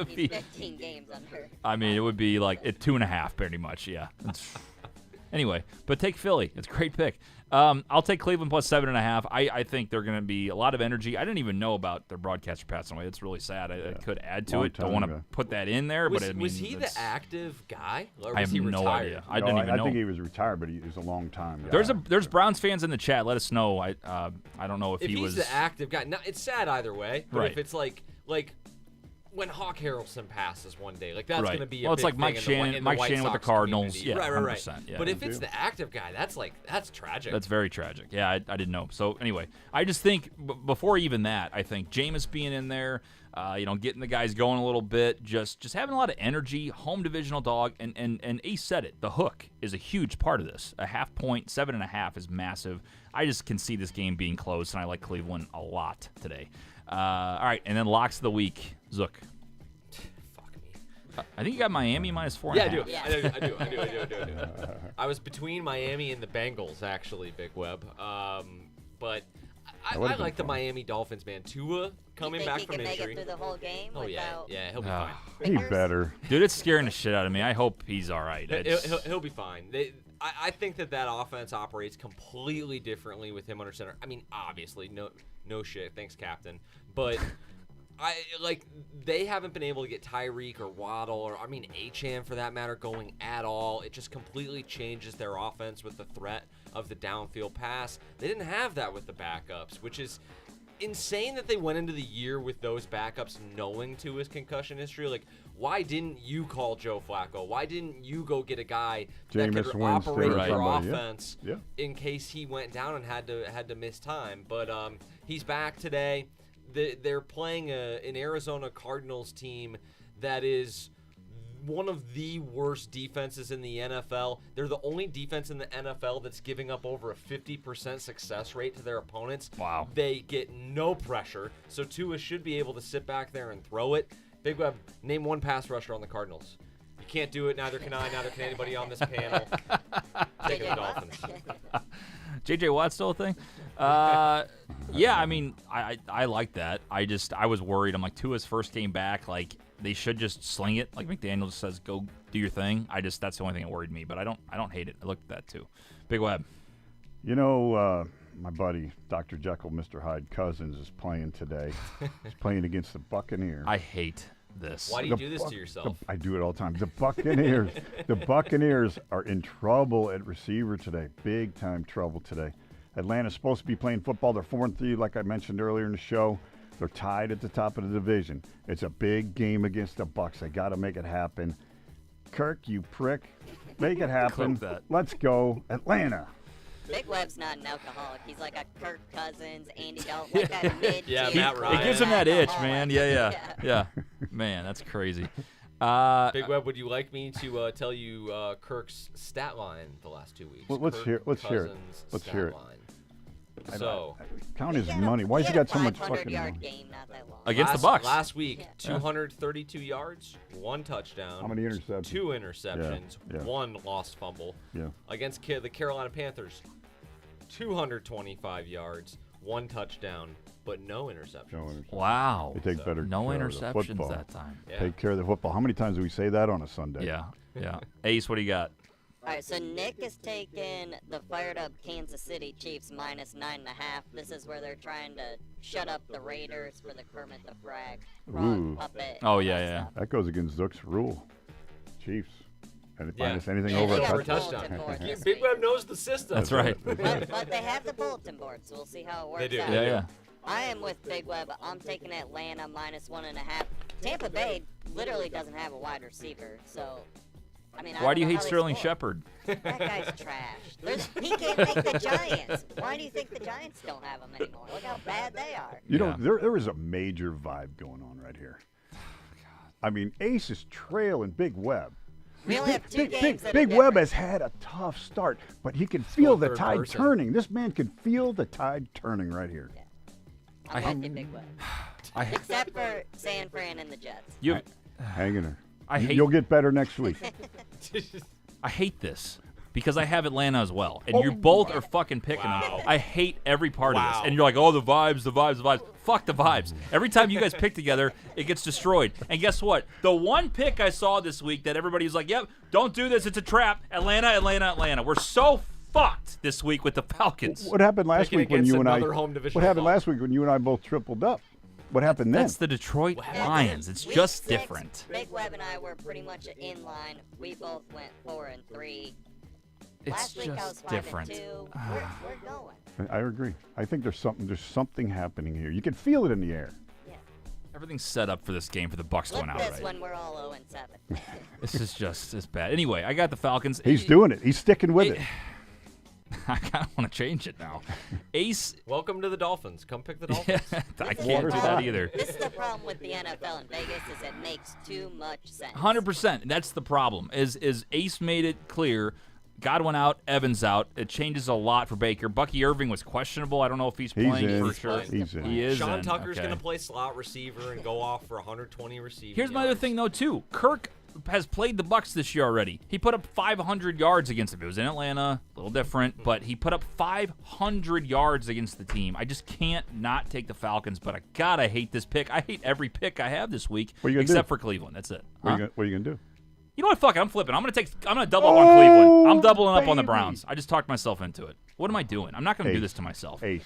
be. He's 15 games under. I mean, it would be like at 2.5, pretty much. Yeah. Anyway, but take Philly. It's a great pick. I'll take Cleveland plus 7.5. I think they're going to be a lot of energy. I didn't even know about their broadcaster passing away. It's really sad. I could add to Long it. Don't time want to ago. put that in there, Was, but I mean, was he the that's- active guy? Or was I have he no retired? idea. I didn't even know. I think he was retired, but he was a long time. There's Browns fans in the chat. Let us know. I don't know if If he he's was. the active guy, now, it's sad either way. But Right. if it's like when Hawk Harrelson passes one day, like that's Right. going to be. Well, A it's big like Mike thing Shannon- in the Mike White Shannon with the Sox Cardinals. community. Yeah, right. 100%, yeah. But if Me it's too. the active guy, that's tragic. That's very tragic. Yeah, I didn't know. So anyway, I just think before even that, I think Jameis being in there, getting the guys going a little bit, just having a lot of energy, home divisional dog, and Ace said it. The hook is a huge part of this. A 0.5 point, 7.5 is massive. I just can see this game being close, and I like Cleveland a lot today. All right, and then locks of the week, Zook. Fuck me. I think you got Miami minus 4.5. Yeah, I do. Yeah. I do. I was between Miami and the Bengals, actually, Big Web. But I would've been like the fun. Miami Dolphins, man. Tua coming you think back he from can make injury. it through the whole game Oh without yeah, he'll be Ah. fine. He better. Dude, it's scaring the shit out of me. I hope he's all right. He'll be fine. I think that offense operates completely differently with him under center. I mean, obviously, no shit. Thanks, Captain. But they haven't been able to get Tyreek or Waddle or Achane for that matter going at all. It just completely changes their offense with the threat of the downfield pass. They didn't have that with the backups, which is insane that they went into the year with those backups knowing to his concussion history. Like, why didn't you call Joe Flacco? Why didn't you go get a guy that Jameis could Winston operate or your somebody, yeah. offense Yeah. in case he went down and had to miss time? But he's back today. They're playing an Arizona Cardinals team that is one of the worst defenses in the NFL. They're the only defense in the NFL that's giving up over a 50% success rate to their opponents. Wow. They get no pressure, so Tua should be able to sit back there and throw it. Big Web, name one pass rusher on the Cardinals. You can't do it. Neither can I. Neither can anybody on this panel. Take the Dolphins. J.J. Watt still a thing? Yeah, I mean, I like that. I was worried. I'm like, Tua's first game back. Like, they should just sling it. Like McDaniel just says, go do your thing. That's the only thing that worried me. But I don't hate it. I looked at that too. Big Web. You know, my buddy, Dr. Jekyll, Mr. Hyde Cousins is playing today. He's playing against the Buccaneers. I hate this. Why do you do this to yourself? I do it all the time. The Buccaneers are in trouble at receiver today. Big time trouble today. Atlanta's supposed to be playing football. They're 4-3, like I mentioned earlier in the show. They're tied at the top of the division. It's a big game against the Bucs. They got to make it happen. Kirk, you prick, make it happen. Clip that. Let's go, Atlanta. Big Web's not an alcoholic. He's like a Kirk Cousins, Andy Dalton, like that mid. Yeah, Matt Ryan. It gives him that itch, man. Yeah. Man, that's crazy. Big Web, would you like me to tell you Kirk's stat line the last 2 weeks? Well, let's Kirk hear it. Let's Cousins' hear it. stat line. So, Count his money. Why has he got so much fucking 500-yard money? game not that long. Against the Bucs. Last week, 232 yards, 1 touchdown. How many interceptions? 2 interceptions, Yeah. 1 lost fumble. Yeah. Against the Carolina Panthers, 225 yards, 1 touchdown, but no interceptions. No interceptions. Wow. They take better No care of the interceptions football. that time. Yeah. Take care of the football. How many times do we say that on a Sunday? Yeah. Ace, what do you got? All right, so Nick is taking the fired-up Kansas City Chiefs minus 9.5. This is where they're trying to shut up the Raiders for the Kermit the Frog Ooh. puppet. Oh, yeah. That goes against Zook's rule. Chiefs. And Yeah. minus anything Yeah, over they a got Over a touchdown. bulletin board this Big week. Web knows the system. That's right. But they have the bulletin board, so we'll see how it works They do. out. Yeah. I am with Big Web. I'm taking Atlanta minus 1.5. Tampa Bay literally doesn't have a wide receiver, so I mean. I Why don't do you know hate how they Sterling score. Shepard? That guy's trash. He can't make the Giants. Why do you think the Giants don't have him anymore? Look how bad they are. You know, Yeah. there is a major vibe going on right here. I mean, Ace is trailing Big Web. We only have 2 games that are Big Web different. has had a tough start, but he can feel the third tide person. turning. This man can feel the tide turning right here. I'm with you, Big Web. I Except for San Fran and the Jets. you. Hang in there. I hate. You'll get better next week. I hate this because I have Atlanta as well, and you both are fucking picking them. I hate every part of this, and you're like, oh, the vibes. Fuck the vibes. Every time you guys pick together, it gets destroyed. And guess what? The one pick I saw this week that everybody's like, yep, don't do this. It's a trap. Atlanta. We're so fucked this week with the Falcons. What happened last Picking week when against you and I? another home division What happened opponent. last week when you and I both tripled up? What happened then? That's the Detroit Lions. It's Week just 6, different. Big Web and I were pretty much in line. We both went 4-3. It's Last week I was just 5-2. different. We're going. I agree. I think there's something happening here. You can feel it in the air. Everything's set up for this game for the Bucs to Flip win this outright. when we're all 0-7. This is just as bad. Anyway, I got the Falcons. He's doing it. He's sticking with it. I kind of want to change it now. Ace. Welcome to the Dolphins. Come pick the Yeah, Dolphins. I This is can't the do that problem- either. This is the problem with the NFL in Vegas is it makes too much sense. 100%. That's the problem. Is Ace made it clear. Godwin out, Evans out. It changes a lot for Baker. Bucky Irving was questionable. I don't know if he's playing in. for sure. He's in. He is Sean in. Tucker's Okay. going to play slot receiver and go off for 120 receiving Here's my other yards. thing, though, too. Kirk has played the Bucs this year already. He put up 500 yards against them. It was in Atlanta, a little different, but he put up 500 yards against the team. I just can't not take the Falcons, but I hate this pick. I hate every pick I have this week, What are you gonna except do? for Cleveland. That's it. What Huh? are you gonna do? You know what? Fuck it. I'm flipping. I'm gonna double up on Cleveland. I'm doubling up on the baby. Browns. I just talked myself into it. What am I doing? I'm not gonna do Ace. this to myself. Ace.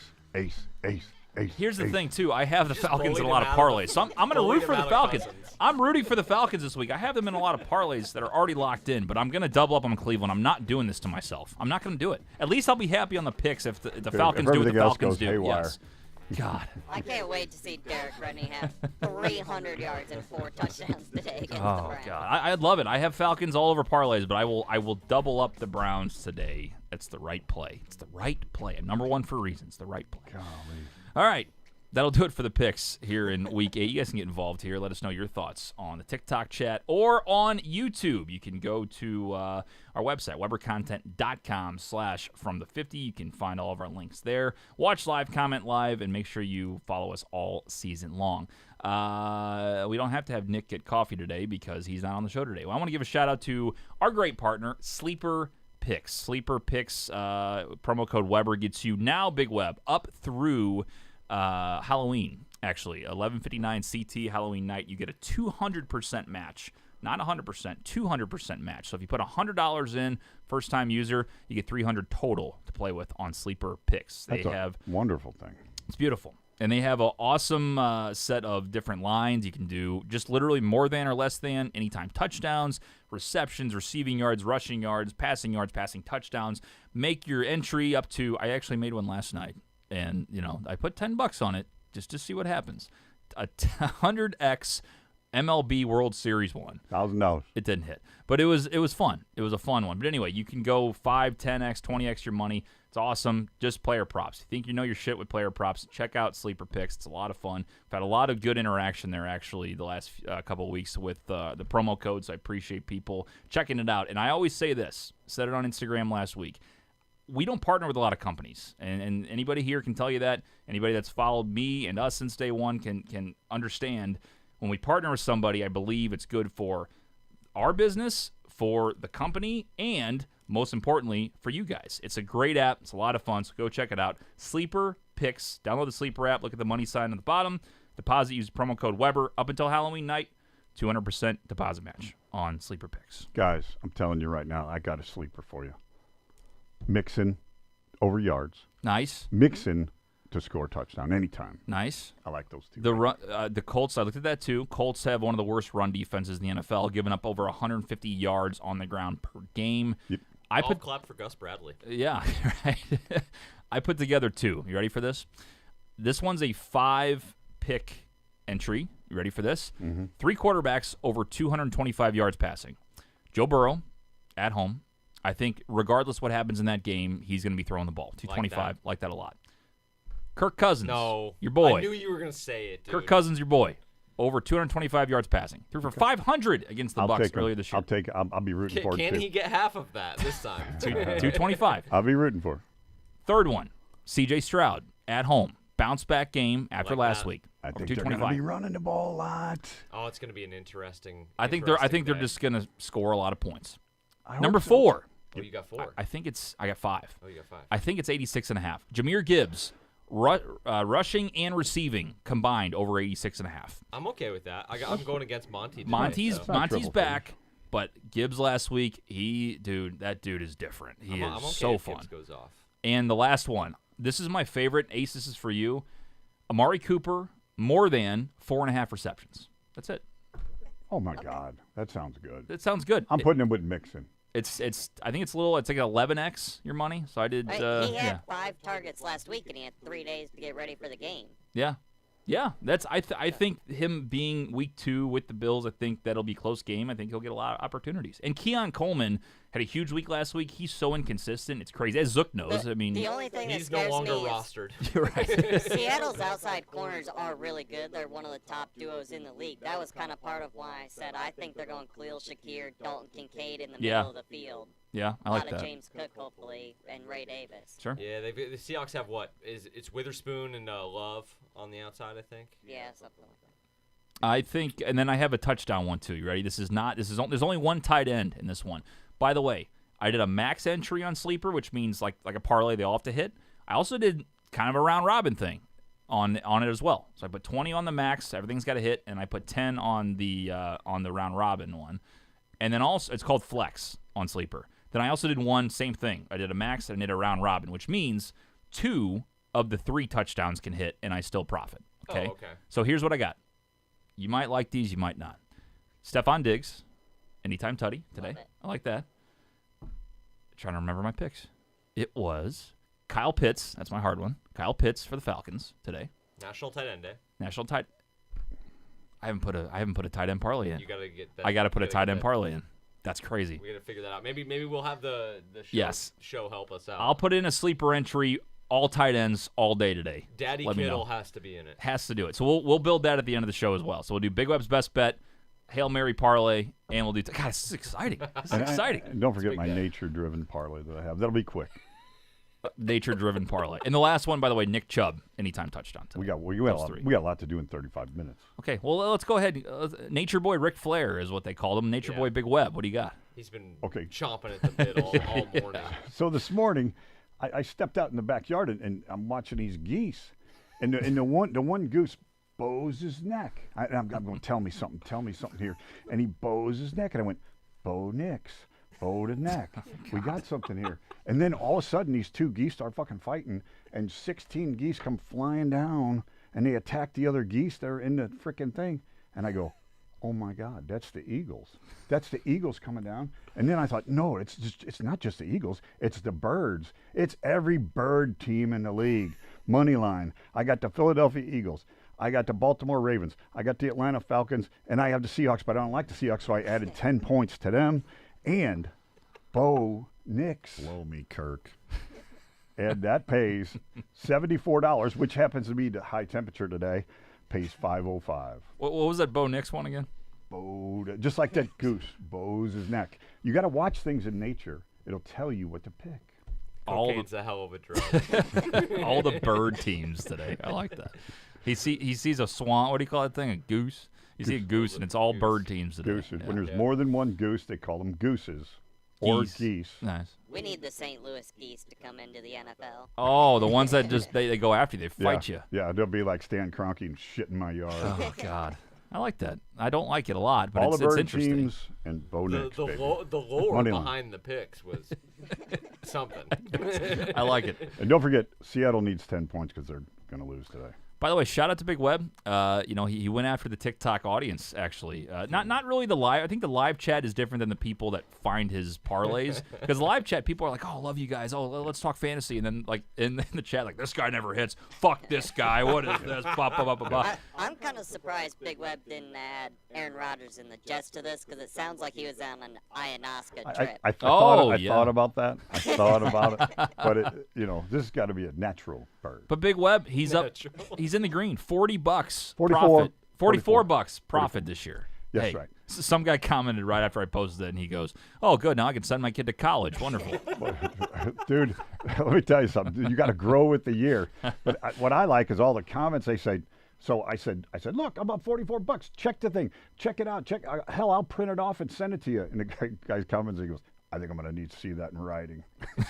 Here's the thing, too. I have the Falcons in a bullied lot him of out of parlays. So I'm going to bullied root for him the out of Falcons. Cousins. I'm rooting for the Falcons this week. I have them in a lot of parlays that are already locked in, but I'm going to double up on Cleveland. I'm not doing this to myself. I'm not going to do it. At least I'll be happy on the picks if the Falcons do what the everything else Falcons goes do. haywire. Yes. God. I can't wait to see Derek Rennie have 300 yards and 4 touchdowns today against the Oh, Browns. God. I'd love it. I have Falcons all over parlays, but I will double up the Browns today. That's the right play. It's the right play. I'm number one for a reason. It's the right play. All right. That'll do it for the picks here in Week 8. You guys can get involved here. Let us know your thoughts on the TikTok chat or on YouTube. You can go to our website, webercontent.com/from-the50. You can find all of our links there. Watch live, comment live, and make sure you follow us all season long. We don't have to have Nick get coffee today because he's not on the show today. Well, I want to give a shout-out to our great partner, Sleeper Picks. Sleeper Picks, promo code Weber gets you now, Big Web, up through Halloween, actually. 11:59 CT Halloween night. You get a 200% match. Not 100%, 200% match. So if you put $100 in, first-time user, you get $300 total to play with on Sleeper Picks. That's a wonderful thing. It's beautiful. And they have an awesome set of different lines. You can do just literally more than or less than, anytime touchdowns, receptions, receiving yards, rushing yards, passing touchdowns. Make your entry up to, I actually made one last night. And, I put $10 on it just to see what happens. A 100X MLB World Series one. $1,000. It didn't hit. But it was fun. It was a fun one. But anyway, you can go 5, 10X, 20X your money. It's awesome. Just player props. You think you know your shit with player props, check out Sleeper Picks. It's a lot of fun. I've had a lot of good interaction there, actually, the last couple of weeks with the promo codes. I appreciate people checking it out. And I always say this. Said it on Instagram last week. We don't partner with a lot of companies, and anybody here can tell you that. Anybody that's followed me and us since day one can understand when we partner with somebody, I believe it's good for our business, for the company, and most importantly, for you guys. It's a great app. It's a lot of fun, so go check it out. Sleeper Picks. Download the Sleeper app. Look at the money sign on the bottom. Deposit, use promo code Weber up until Halloween night. 200% deposit match on Sleeper Picks. Guys, I'm telling you right now, I got a sleeper for you. Mixon over yards. Nice. Mixon to score a touchdown anytime. Nice. I like those two. The Colts, I looked at that too. Colts have one of the worst run defenses in the NFL, giving up over 150 yards on the ground per game. Yep. Clap for Gus Bradley. Yeah, right. I put together 2. You ready for this? This one's a 5-pick entry. You ready for this? Mm-hmm. 3 quarterbacks over 225 yards passing. Joe Burrow at home. I think regardless what happens in that game, he's going to be throwing the ball. 225, like that a lot. Kirk Cousins, your boy. I knew you were going to say it, dude. Kirk Cousins, your boy. Over 225 yards passing. Threw for 500 against the Bucs earlier this year. I'll be rooting for it, Can too. he get half of that this time? 225. I'll be rooting for it. Third one, C.J. Stroud at home. Bounce back game after last week. I think they're going to be running the ball a lot. Oh, it's going to be an interesting. I think they're just going to score a lot of points. Number 4. Oh, you got 4. I got 5. Oh, you got 5. I think it's 86.5. Jahmyr Gibbs, rushing and receiving combined over 86.5. I'm okay with that. I'm going against Monty. Monty's back, but Gibbs last week, that dude is different. He is okay so if fun. Gibbs goes off. And the last one, this is my favorite. Ace, this is for you. Amari Cooper, more than 4.5 receptions. That's it. Oh my God, that sounds good. That sounds good. I'm putting him with Mixon. It's. I think it's like 11x your money. So I did. Right, he had 5 targets last week, and he had 3 days to get ready for the game. Yeah. That's. I think him being week 2 with the Bills, I think that'll be a close game. I think he'll get a lot of opportunities. And Keon Coleman had a huge week last week. He's so inconsistent. It's crazy. As Zook knows. I mean, the only thing he's that no longer me rostered. You're right. Seattle's outside corners are really good. They're one of the top duos in the league. That was kind of part of why I said I think they're going Khalil Shakir, Dalton Kincaid in the middle of the field. Yeah, I like a lot that. of James Cook, hopefully, and Ray Davis. Sure. Yeah, the Seahawks have what? It's Witherspoon and Love on the outside, I think. Yeah, something like that. I think, and then I have a touchdown one too. You ready? There's only one tight end in this one. By the way, I did a max entry on Sleeper, which means like a parlay they all have to hit. I also did kind of a round robin thing on it as well. So I put 20 on the max, everything's got to hit, and I put 10 on the round robin one. And then also it's called Flex on Sleeper. Then I also did one same thing. I did a max and I did a round robin, which means 2 of the 3 touchdowns can hit, and I still profit. Okay. Oh, okay. So here's what I got. You might like these, you might not. Stephon Diggs, anytime tutty today. I like that. Trying to remember my picks. It was Kyle Pitts. That's my hard one. Kyle Pitts for the Falcons today. National Tight End Day. National tight. I haven't put a tight end parlay in. You gotta get that. I gotta put a tight end parlay in. That's crazy. We gotta figure that out. Maybe we'll have the Yes. show help us out. I'll put in a sleeper entry all tight ends all day today. Daddy Let me Kittle know. has to be in it. Has to do it. So we'll build that at the end of the show as well. So we'll do Big Web's best bet, Hail Mary parlay, and we'll do. God, this is exciting. This is exciting. And don't forget big my day. nature-driven parlay that I have. That'll be quick. Nature-driven parlay. And the last one, by the way, Nick Chubb, anytime touchdown. Today. We got three. a lot to do in 35 minutes. Okay, well, let's go ahead. Nature Boy Ric Flair is what they called him. Nature Yeah. Boy Big Web. What do you got? He's been Okay. chomping at the bit all morning. So this morning, I stepped out in the backyard and I'm watching these geese, and the one goose bows his neck. I'm going, tell me something here, and he bows his neck, and I went, Bo Nix, bow to neck. We got something here. And then all of a sudden, these two geese start fucking fighting, and 16 geese come flying down, and they attack the other geese that are in the frickin' thing, and I go, oh my God, that's the Eagles. That's the Eagles coming down. And then I thought, no, it's not just the Eagles. It's the birds. It's every bird team in the league. Money line. I got the Philadelphia Eagles. I got the Baltimore Ravens. I got the Atlanta Falcons. And I have the Seahawks, but I don't like the Seahawks, so I added 10 points to them. And Bo Nix. Blow me, Kirk. And that pays $74, which happens to be the high temperature today. Pays $505. What was that Bo Nix one again? Just like that goose, bows his neck. You got to watch things in nature. It'll tell you what to pick. Cocaine's a hell of a drug. All the bird teams today. I like that. He sees a swan. What do you call that thing? A goose? You see a goose, and it's all bird teams today. Gooses. Yeah. When there's more than one goose, they call them gooses or geese. Nice. We need the St. Louis geese to come into the NFL. Oh, the ones that just they go after you. They fight you. Yeah, they'll be like Stan Kroenke and shit in my yard. Oh, God. I like that. I don't like it a lot, but All it's the bird interesting. teams and Bo the Nix, baby. the lore Money line. behind the picks was something. I like it. And don't forget, Seattle needs 10 points because they're going to lose today. By the way, shout out to Big Web. He went after the TikTok audience, actually. Not really the live. I think the live chat is different than the people that find his parlays. Because live chat, people are like, oh, I love you guys. Oh, let's talk fantasy. And then, like, in the chat, like, this guy never hits. Fuck this guy. What is this? Blah, blah, blah, blah, blah. I'm kind of surprised Big Web didn't add Aaron Rodgers in the Jets to this because it sounds like he was on an ayahuasca trip. I yeah. thought about that. I thought about it. But, this has got to be a natural bird. But Big Web, he's up. Natural. He's in the green. $40 44. profit. 44 44. bucks profit this year. Yes, hey, right. Some guy commented right after I posted it, and he goes, "Oh, good. Now I can send my kid to college. Wonderful." Dude, let me tell you something. You got to grow with the year. But what I like is all the comments they say. So I said, look, I'm up $44. Check the thing. Check it out. Hell, I'll print it off and send it to you. And the guy comments, he goes, I think I'm going to need to see that in writing.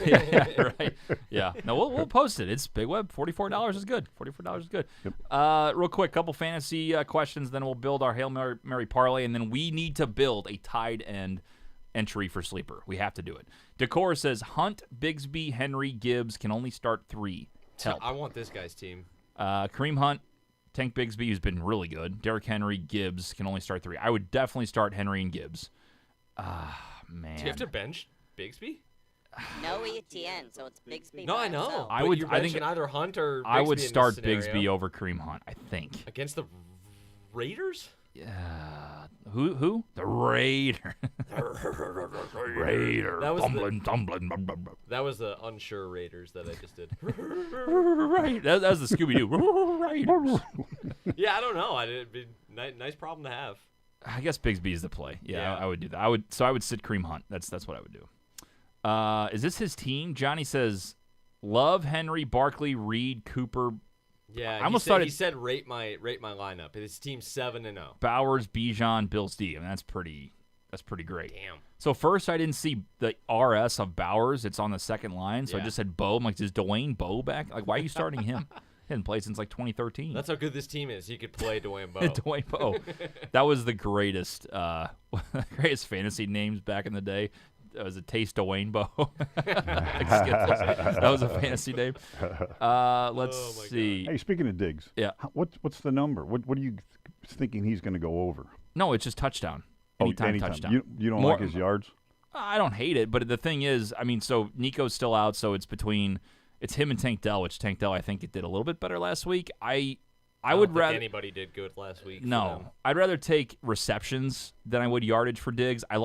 Yeah, right. Yeah. No, we'll post it. It's Big Web. $44 is good. $44 is good. Yep. Real quick, couple fantasy questions, then we'll build our Hail Mary parlay, and then we need to build a tied end entry for Sleeper. We have to do it. Decor says Hunt, Bigsby, Henry, Gibbs can only start 3. Help. I want this guy's team. Kareem Hunt, Tank Bigsby, who's been really good. Derrick Henry, Gibbs can only start 3. I would definitely start Henry and Gibbs. Man. Do you have to bench Bigsby? No ETN, so it's Bigsby. No, by I know. himself. I But would- you're I think- benching either Hunt or Bigsby I would in this start scenario. Bigsby over Kareem Hunt, I think. Against the Raiders? Yeah. Who? The Raider. Raider. That was Tumbling. Blah, blah, blah. That was the unsure Raiders that I just did. Right. That was the Scooby-Doo. Raiders. Yeah, I don't know. It'd be nice problem to have. I guess Bigsby is the play. Yeah, Yeah. I would do that. I would sit Kareem Hunt. That's what I would do. Is this his team? Johnny says Love, Henry, Barkley, Reed, Cooper, Yeah, I almost he started- said rate my lineup. His team's 7-0. Bowers, Bijan, Bill Steve. I mean, that's pretty great. Damn. So first I didn't see the RS of Bowers. It's on the second line. So I Yeah. just said Bo. I'm like, is Dwayne Bowe back? Like, why are you starting him? He hadn't played since like 2013. That's how good this team is. He could play Dwayne Bowe. Dwayne Bowe. That was the greatest greatest fantasy names back in the day. That was a Taste Dwayne Bowe. Like Skittles. That was a fantasy name. Let's Oh, my see. Hey, speaking of Diggs, Yeah. what's the number? What are you thinking he's going to go over? No, it's just touchdown. Anytime touchdown. You don't More- like his yards? I don't hate it, but the thing is, I mean, so Nico's still out, so it's him and Tank Dell, which Tank Dell I think it did a little bit better last week. I don't would think rather anybody did good last week. for them. no, I'd rather take receptions than I would yardage for Diggs. I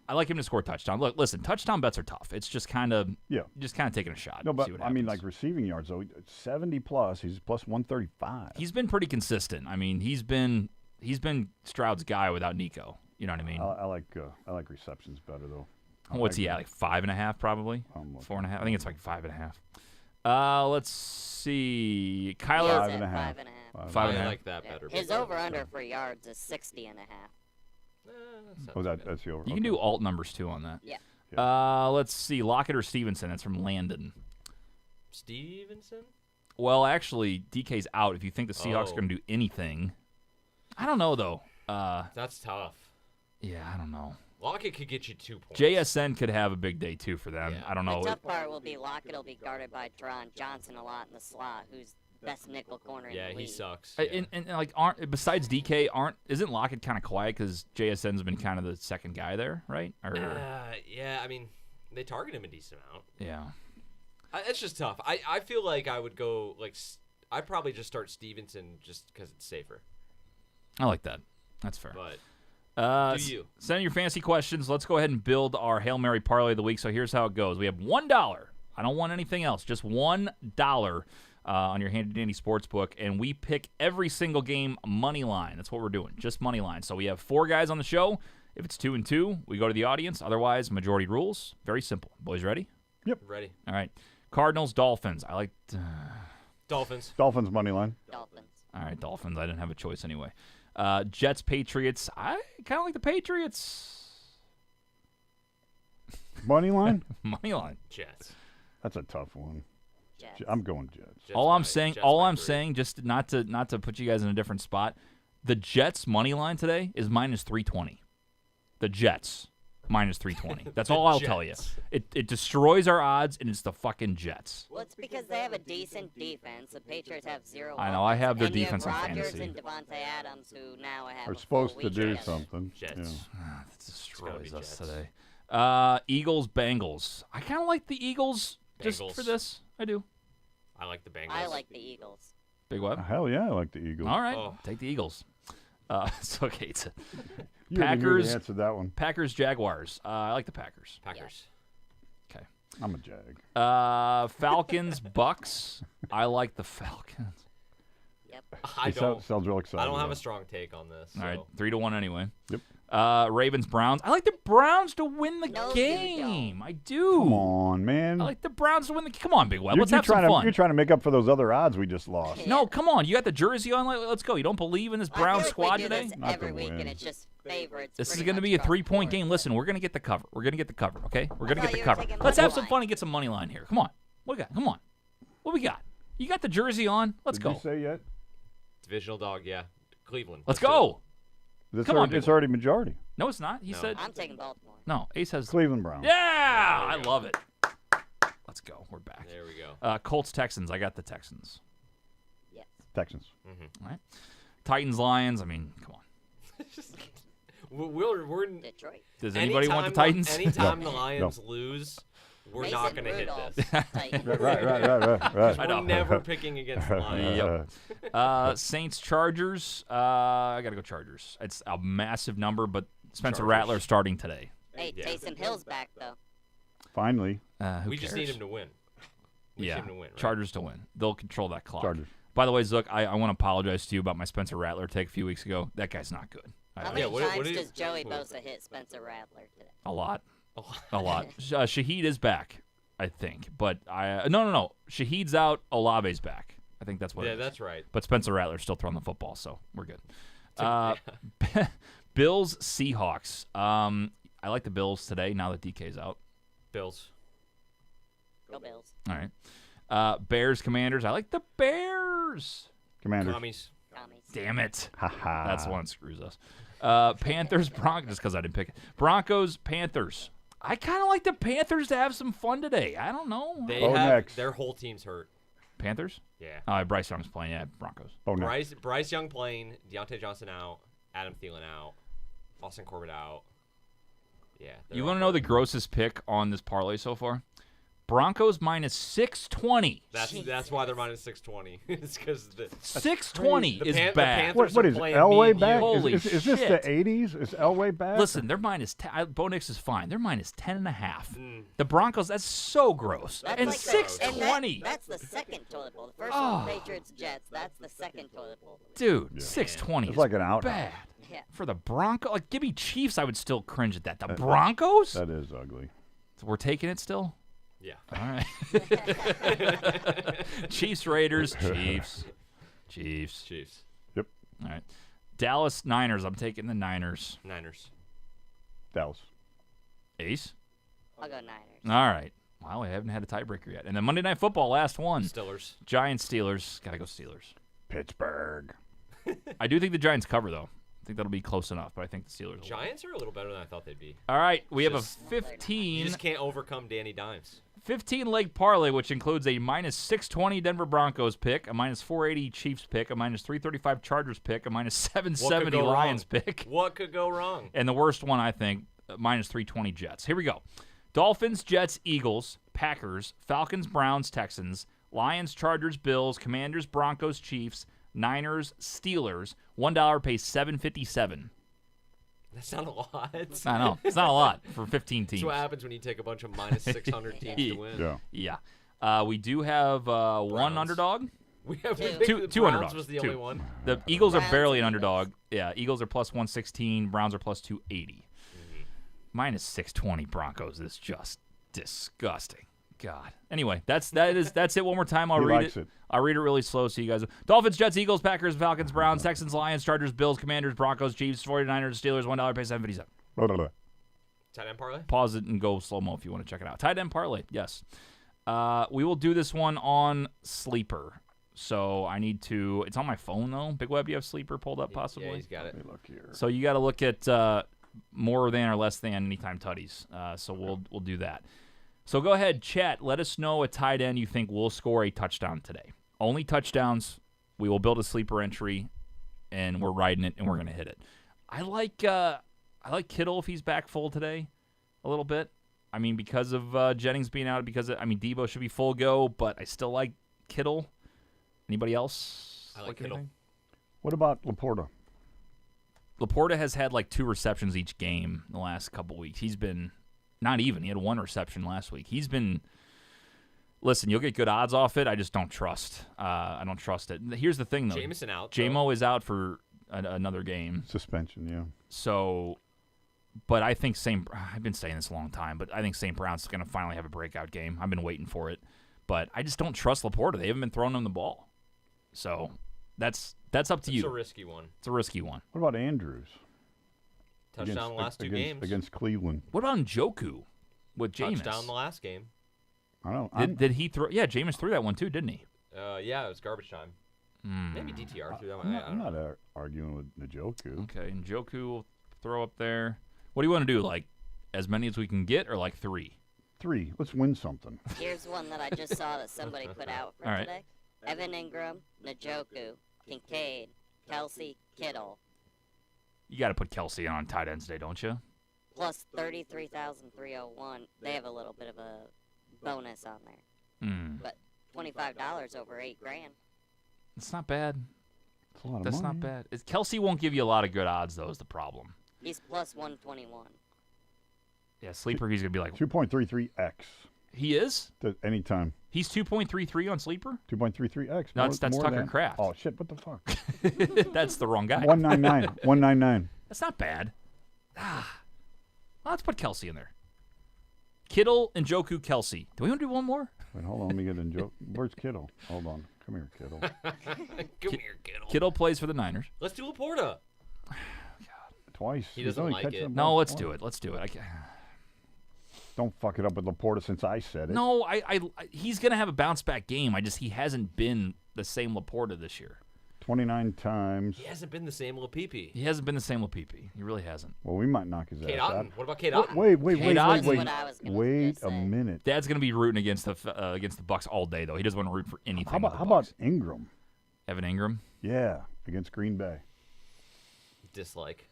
I like him to score a touchdown. Look, listen, touchdown bets are tough. It's just kind of taking a shot. No, but see what I mean, happens. like receiving yards though, 70 plus. He's plus 135. He's been pretty consistent. I mean, he's been Stroud's guy without Nico. You know what I mean? I like receptions better though. What's he at? Like 5.5 probably? I'm looking. 4.5? I think it's like 5.5. Let's see. Kyler. He is at 5.5. 5.5. I like that better. His over/under for yards is 60.5. Oh, that's the over. You can do alt numbers too on that. Yeah. Let's see. Lockett or Stevenson? That's from Landon. Stevenson? Well, actually, DK's out. If you think the Seahawks are Oh. going to do anything, I don't know though. That's tough. Yeah, I don't know. Lockett could get you 2 points. JSN could have a big day too for them. Yeah. I don't know. The tough part will be Lockett will be guarded by Teron Johnson a lot in the slot, who's best nickel corner in the Yeah, league. he sucks. And like, besides DK, isn't Lockett kind of quiet because JSN's been kind of the second guy there, right? Or Yeah, I mean, they target him a decent amount. yeah. It's just tough. I feel like I would go like I'd probably just start Stevenson just because it's safer. I like that. That's fair. But do you? Send your fantasy questions. Let's go ahead and build our Hail Mary parlay of the week. So here's how it goes. We have $1. I don't want anything else. Just $1 on your handy dandy sports book, and we pick every single game money line. That's what we're doing. Just money line. So we have 4 guys on the show. If it's 2 and 2, we go to the audience. Otherwise, majority rules. Very simple. Boys ready? Ready? All right. Cardinals, Dolphins. I like. Dolphins. Dolphins money line. Dolphins. All right, Dolphins. I didn't have a choice anyway. Jets, Patriots. I kind of like the Patriots. Money line. Money line. Jets. That's a tough one. Jets. I'm going Jets. Jets All I'm by- saying, Jets all by I'm 3. saying, just not to put you guys in a different spot. The Jets money line today is minus 320. The Jets minus 320. That's all I'll tell you. Jets. It destroys our odds, and it's the fucking Jets. Well, it's because they have a decent defense. The Patriots have 0. I know, I have their and you defense on Rodgers fantasy. and Devontae Adams, who now have Are a full supposed to week do together. something. Jets. Yeah. That gotta destroys be us Jets. today. Eagles, Bengals. I kind of like the Eagles just Bengals. for this. I do. I like the Bengals. I like the Eagles. Big what? Hell yeah, I like the Eagles. All right, Oh. take the Eagles. It's okay. It's You already knew Packers- the answer to that one. Packers, Jaguars. I like the Packers. Packers. Okay. I'm a Jag. Falcons, Bucks. I like the Falcons. Yep. I He don't. sounds real excited. I don't have about a strong take on this. All right, so. 3-1 anyway. Yep. Ravens, Browns. I like the Browns to win the No, you game. I it. do. Come on, man. I like the Browns to win the. Come on, Big Web. you're, Let's you're have some trying fun. you're trying to make up for those other odds we just lost. No, come on. You got the jersey on. Let's go. You don't believe in this I Browns feel like squad we do today? This Not every to week, win. and it's just favorites. This is pretty going to much be a across the 3-point board. game. Listen, we're going to get the cover. We're going to get the cover, okay? We're going to thought get the you were cover. taking Let's money have some line. fun and get some money line here. Come on. What we got? Come on. What we got? You got the jersey on. Let's Did go. you say yet? Divisional dog, yeah. Cleveland. Let's do it. go. This Come on, already, Big it's Web. already majority. No, it's not. He No. said. I'm taking Baltimore. No, Ace has. Cleveland Browns. Yeah, There I we go. love it. Let's go. We're back. There we go. Colts, Texans. I got the Texans. Yes. Texans. All right. Titans, Lions. I mean, come on. We're Detroit. Does anybody want the anytime Titans? Anytime No. the Lions lose, we're Mason not going to hit Rudolph, this. Titans. Right. I know. We're never picking against the Lions. Yep. Saints, Chargers. I got to go Chargers. It's a massive number, but Spencer Chargers. Rattler starting today. Hey, Yeah. Taysom Hill's back though. Finally, Who We just cares? need him to win. We Yeah, just need him to win, right? Chargers to win. They'll control that clock. Chargers. By the way, Zook, I want to apologize to you about my Spencer Rattler take a few weeks ago. That guy's not good. How I- many what times do you- does Joey Bosa hit Spencer Rattler today? a lot. Oh, A lot. Shaheed is back, I think. But no. Shaheed's out. Olave's back. I think that's what yeah, it is. that's right. But Spencer Rattler's still throwing the football, so we're good. Bills, Seahawks. I like the Bills today now that DK's out. Bills. Go Bills. All right. Bears, Commanders. I like the Bears. Commanders. Commies. Commies. Damn it. Ha-ha. That's the one that screws us. Panthers, Broncos, just because I didn't pick it. Broncos, Panthers. I kind of like the Panthers to have some fun today. I don't know. They Bo have next. their whole team's hurt. Panthers? Yeah. Bryce Young's playing. Yeah, Broncos. Oh, no. Bryce Young playing, Deontay Johnson out, Adam Thielen out, Austin Corbett out. Yeah. You want to know the grossest pick on this parlay so far? Broncos minus 620. That's why they're minus 620. It's because the 620 The is Pan- the bad. Panthers What are is playing Elway me and back? you. Holy is this the shit. 80s? Is Elway back? Listen, they're minus 10. Bo Nix is fine. They're minus 10.5. Mm. The Broncos, that's so gross. That's And like 620. That's the second toilet bowl. The first Oh. one, Patriots Jets. That's the second toilet bowl. Dude, 620 It's is like an outhouse. bad. Yeah. For the Broncos, like, give me Chiefs, I would still cringe at that. The Broncos? That is ugly. So we're taking it still? Yeah. All right. Chiefs, Raiders, Chiefs. Chiefs. Yep. All right. Dallas, Niners. I'm taking the Niners. Niners. Dallas. Ace? I'll go Niners. All right. Wow, we haven't had a tiebreaker yet. And then Monday Night Football, last one. Stillers. Giants, Steelers. Got to go Steelers. Pittsburgh. I do think the Giants cover, though. I think that'll be close enough, but I think the Steelers will win. Giants are a little better than I thought they'd be. All right, we have a Just- You 15 just can't overcome Danny Dimes. leg parlay, which includes a minus 620 Denver Broncos pick, a minus 480 Chiefs pick, a minus 335 Chargers pick, a minus 770 go Lions wrong? pick, What could go wrong? and the worst one, I think, minus 320 Jets. Here we go. Dolphins, Jets, Eagles, Packers, Falcons, Browns, Texans, Lions, Chargers, Bills, Commanders, Broncos, Chiefs, Niners, Steelers. $1 pays $7.57. That's not a lot. I know. It's not a lot for 15 teams. That's what happens when you take a bunch of minus 600 teams to win. Yeah. Yeah. We do have one Browns. underdog. We have Two- two Browns underdogs. was the Two. only one. The Eagles are Browns barely an and Eagles. underdog. Yeah, Eagles are plus 116. Browns are plus 280. Minus 620 Broncos is just disgusting. God. Anyway, that's it. One more time, I'll He read likes it. I'll read it really slow so you guys. Dolphins, Jets, Eagles, Packers, Falcons, Browns, Texans, Lions, Chargers, Bills, Commanders, Broncos, Chiefs, 49ers, Steelers. $1 pays $7.57. Blah, blah, blah. Tight end parlay? Pause it and go slow mo if you want to check it out. Tight end parlay, yes. We will do this one on Sleeper. So I need to. It's on my phone though. Big Web, you have Sleeper pulled up possibly. Yeah, he's got it. Let me look here. So you got to look at more than or less than anytime tutties. So we'll do that. So go ahead, chat. Let us know a tight end you think will score a touchdown today. Only touchdowns. We will build a sleeper entry, and we're riding it, and we're gonna hit it. I like Kittle if he's back full today, a little bit. I mean, because of Jennings being out, Debo should be full go, but I still like Kittle. Anybody else? I like Kittle. anything? What about Laporta? Laporta has had like 2 receptions each game in the last couple weeks. He's been not even. He had 1 reception last week. He's been. Listen, you'll get good odds off it. I just don't trust. I don't trust it. Here's the thing, though. Jameson out. JMO is out for another game. Suspension, yeah. So, but I think I've been saying this a long time, but I think St. Brown's going to finally have a breakout game. I've been waiting for it, but I just don't trust Laporta. They haven't been throwing him the ball. So that's up to you. It's a risky one. It's a risky one. What about Andrews? Touchdown the last 2 against, games. Against Cleveland. What about Njoku with Jameis? Touchdown the last game. I don't know. Did he throw? Yeah, Jameis threw that one too, didn't he? Yeah, it was garbage time. Maybe DTR threw that one. I'm I not, don't I'm know. not arguing with Njoku. Okay, and Njoku will throw up there. What do you want to do? Like as many as we can get, or like 3? 3. Let's win something. Here's one that I just saw that somebody put out for All right. today. Evan Ingram, Njoku, Kincaid, Kelsey, Kittle, You got to put Kelsey on tight ends today, don't you? plus 33,301. They have a little bit of a bonus on there, but $25 over $8,000. It's not bad. That's a lot of That's money. not bad. Kelsey won't give you a lot of good odds, though, is the problem. He's plus 121. Yeah, sleeper, he's gonna be like 2.33x. he is. Anytime. He's 2.33 on sleeper. 2.33x. No, that's more Tucker than- Kraft. Oh, shit. What the fuck? That's the wrong guy. 199. 199. That's not bad. Well, let's put Kelsey in there. Kittle and Njoku, Kelsey. Do we want to do one more? Wait, hold on. Let me get in joke. Where's Kittle? Hold on. Come here, Kittle. Come here, Kittle. Kittle plays for the Niners. Let's do Laporta. Twice. He He's doesn't only like catching it. the No, ball let's twice. do it. Let's do it. Don't fuck it up with Laporta since I said it. No, he's gonna have a bounce back game. He hasn't been the same Laporta this year. 29 times. He hasn't been the same LaPP. He hasn't been the same LaPP. He really hasn't. Well, we might knock his Kate ass out. Otten. What about Kate Otten? Wait, Kate Otten's what I was gonna wait just a say. minute. Dad's gonna be rooting against the Bucks all day though. He doesn't want to root for anything. How with the about Bucs. Ingram? Evan Ingram? Yeah, against Green Bay. Dislike.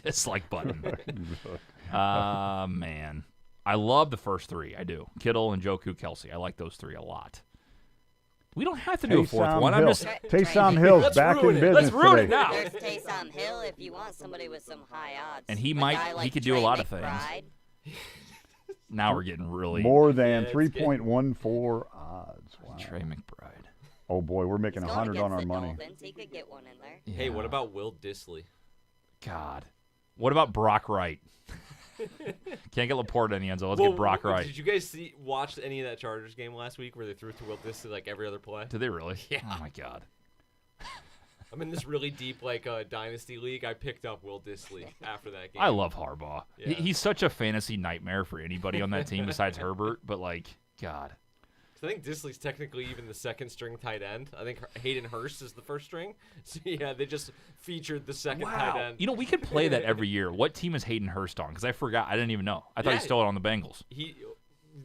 Dislike button. Man, I love the first three. I do. Kittle and Njoku, Kelsey. I like those three a lot. We don't have to do a fourth one. I'm just Taysom Hill's Let's back in ruin it. business Let's ruin today. it now. There's Taysom Hill if you want somebody with some high odds. And he A might- guy he like could do a Trey lot of McBride. now we're getting really More than it's getting- 3.14 odds. Wow. Trey McBride. Oh boy, we're making He's going 100 on against our the money. Dolphins. He could get one in there. Hey, what Yeah. about Will Disley? God? What about Brock Wright? Can't get Laporta in the end zone. Let's get Brock Wright. Did you guys watch any of that Chargers game last week where they threw to Will Disley like every other play? Did they really? Yeah. Oh my God. I'm in this really deep dynasty league. I picked up Will Disley after that game. I love Harbaugh. Yeah. He's such a fantasy nightmare for anybody on that team besides Herbert. But God. I think Disley's technically even the second string tight end. I think Hayden Hurst is the first string. So yeah, they just featured the second tight end. You know, we could play that every year. What team is Hayden Hurst on? Because I forgot. I didn't even know. I thought he Yeah. stole it on the Bengals.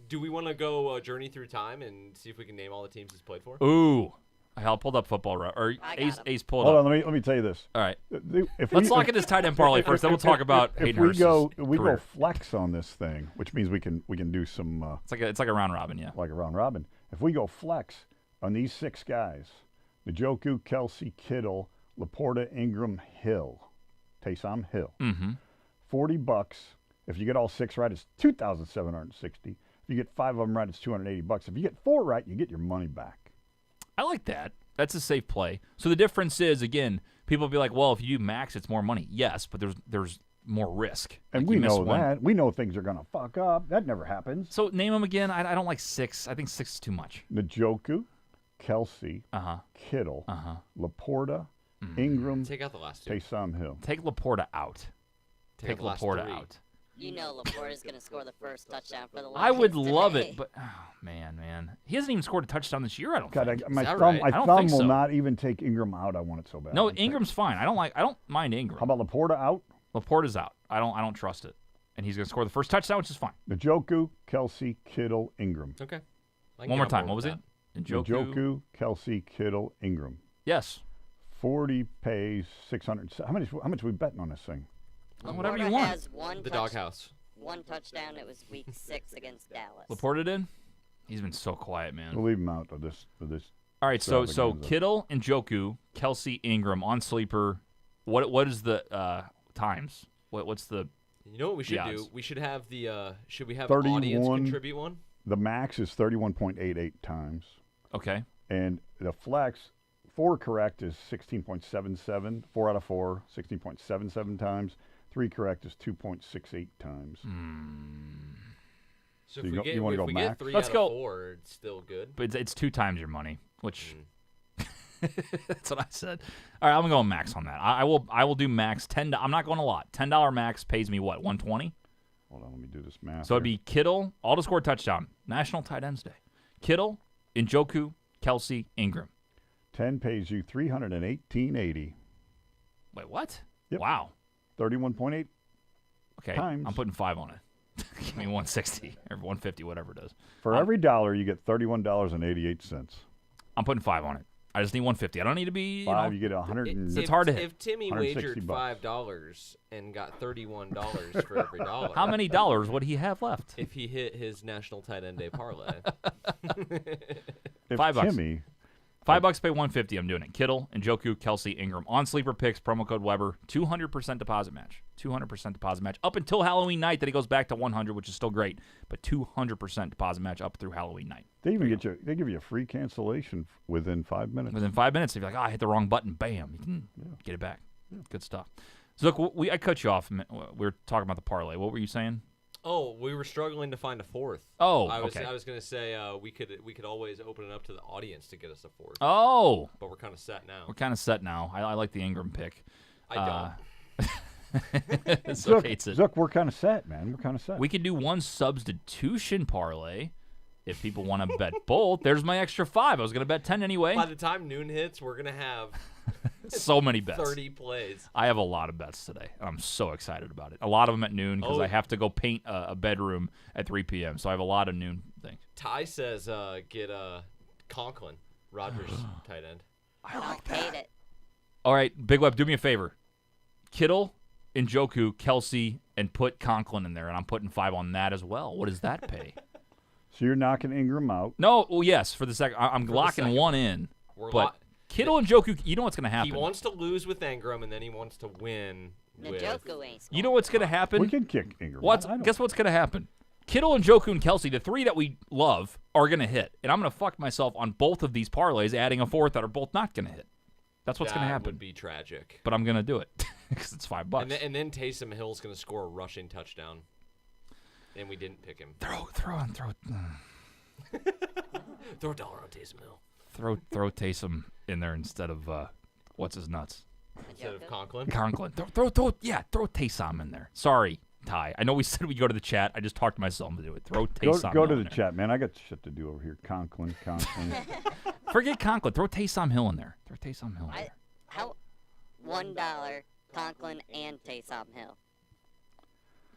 Do we want to go journey through time and see if we can name all the teams he's played for? Ooh. I pulled up football. Or I got Ace, him. Ace pulled Hold up. on, let me tell you this. All right. If Let's we, lock in this tight end parlay first. Then we'll talk about if Hayden we Hurst's go career. flex on this thing, which means we can do some It's like a round robin, yeah. like a round robin. If we go flex on these 6 guys, Njoku, Kelsey, Kittle, Laporta, Ingram, Hill, Taysom Hill, Mm-hmm. $40. If you get all 6 right, it's $2,760. If you get 5 of them right, it's $280. If you get 4 right, you get your money back. I like that. That's a safe play. So the difference is, again, people will be like, well, if you do max, it's more money. Yes, but there's more risk. And Like, we you miss know one. that. We know things are going to fuck up. That never happens. So name them again. I don't like 6. I think 6 is too much. Njoku, Kelsey, Uh-huh. Kittle, Uh-huh. Laporta, Ingram, Take out the last two. Taysom Hill. Take Laporta out. Take Take out the last Laporta 3. out. You know Laporta's going to score the first touchdown for the Lions I would love today. it, but oh, man. He hasn't even scored a touchdown this year, I don't God, think. my that thumb, right? my I don't thumb think will so. not even take Ingram out. I want it so bad. No, I'm saying. Ingram's fine. I don't mind Ingram. How about Laporta out? Laporta's out. I don't trust it. And he's going to score the first touchdown, which is fine. Njoku, Kelsey, Kittle, Ingram. Okay. I can One get more on time. board What was with it? that. Njoku, Kelsey, Kittle, Ingram. Yes. 40 pays 600. How much we betting on this thing? Whatever you Laporta want. has The doghouse. one touchdown. It was week 6 against Dallas. Laporta did? He's been so quiet, man. We'll leave him out of this. All right, so extravaganza. Kittle and Njoku, Kelsey, Ingram on sleeper. What is the times? What's the You know what we should The do? odds. We should have should we have 31. audience contribute one? The max is 31.88 times, okay? and the flex 4 correct is 16.77. 4 out of 4, 16.77 times. 3 correct is 2.68 times. So So if you we you wanna if go we max? get 3 Let's out go. of 4, it's still good. But it's 2 times your money, which Mm. that's what I said. All right, I'm going max on that. I will do max $10. I'm not going a lot. $10 max pays me what? 120. Hold on, let me do this math. So it'd here. be Kittle, all to score touchdown. National Tight Ends Day. Kittle, Njoku, Kelsey, Ingram. 10 pays you 318.80. Wait, what? Yep. Wow. 31.8. Okay, Times. I'm putting 5 on it. Give me 160 or 150, whatever it is. For every dollar, you get $31.88. I'm putting 5 on it. I just need 150. I don't need to be. You 5, know, you get 100. It's hard to hit. If Timmy 160 wagered bucks. $5 and got $31 for every dollar, how many dollars would he have left? if he hit his National Tight End Day parlay? If $5. Timmy, $5 pay 150. I'm doing it. Kittle, Njoku, Kelsey, Ingram on sleeper picks. Promo code Weber. 200% deposit match. 200% deposit match up until Halloween night. Then he goes back to 100, which is still great. But 200% deposit match up through Halloween night. they even they give you a free cancellation within 5 minutes. Within 5 minutes, if you're like, I hit the wrong button, bam, you can get it back. Good stuff. So look, I cut you off. We were talking about the parlay. What were you saying? Oh, we were struggling to find a fourth. Oh, I was okay. I was gonna say we could always open it up to the audience to get us a fourth, Oh, but we're kind of set now. we're kind of set now. I like the Ingram pick. I don't. Zook hates it. Zook, we're kind of set, man. We're kind of set. We could do one substitution parlay if people want to bet both. There's my extra 5. I was going to bet 10 anyway. By the time noon hits, we're gonna have So many bets. 30 plays. I have a lot of bets today. I'm so excited about it. A lot of them at noon because Oh. I have to go paint a bedroom at 3 p.m. So I have a lot of noon things. Ty says get Conklin, Rodgers tight end. I like Hate it. All right, Big Web, do me a favor. Kittle, Njoku, Kelsey, and put Conklin in there, and I'm putting 5 on that as well. What does that pay? So you're knocking Ingram out. No, well, yes, for the second. I'm the locking second. one in. We're But Kittle and Njoku, you know what's going to happen. He wants to lose with Ingram, and then he wants to win with. Njoku ain't You know what's going to happen? We can kick Ingram. Guess what's going to happen? Kittle and Njoku and Kelsey, the 3 that we love, are going to hit. And I'm going to fuck myself on both of these parlays, adding a 4th that are both not going to hit. That's what's going to That happen. would be tragic. But I'm going to do it because it's $5. And then Taysom Hill's going to score a rushing touchdown. And we didn't pick him. Throw Throw a dollar on Taysom Hill. throw Taysom in there instead of what's his nuts? Instead of Conklin. Conklin. Throw Taysom in there. Sorry, Ty. I know we said we'd go to the chat. I just talked myself into it. Throw Taysom. Go Hill to in the there. chat, man. I got shit to do over here. Conklin. Forget Conklin. Throw Taysom Hill in there. Throw Taysom Hill in there. How $1 Conklin and Taysom Hill.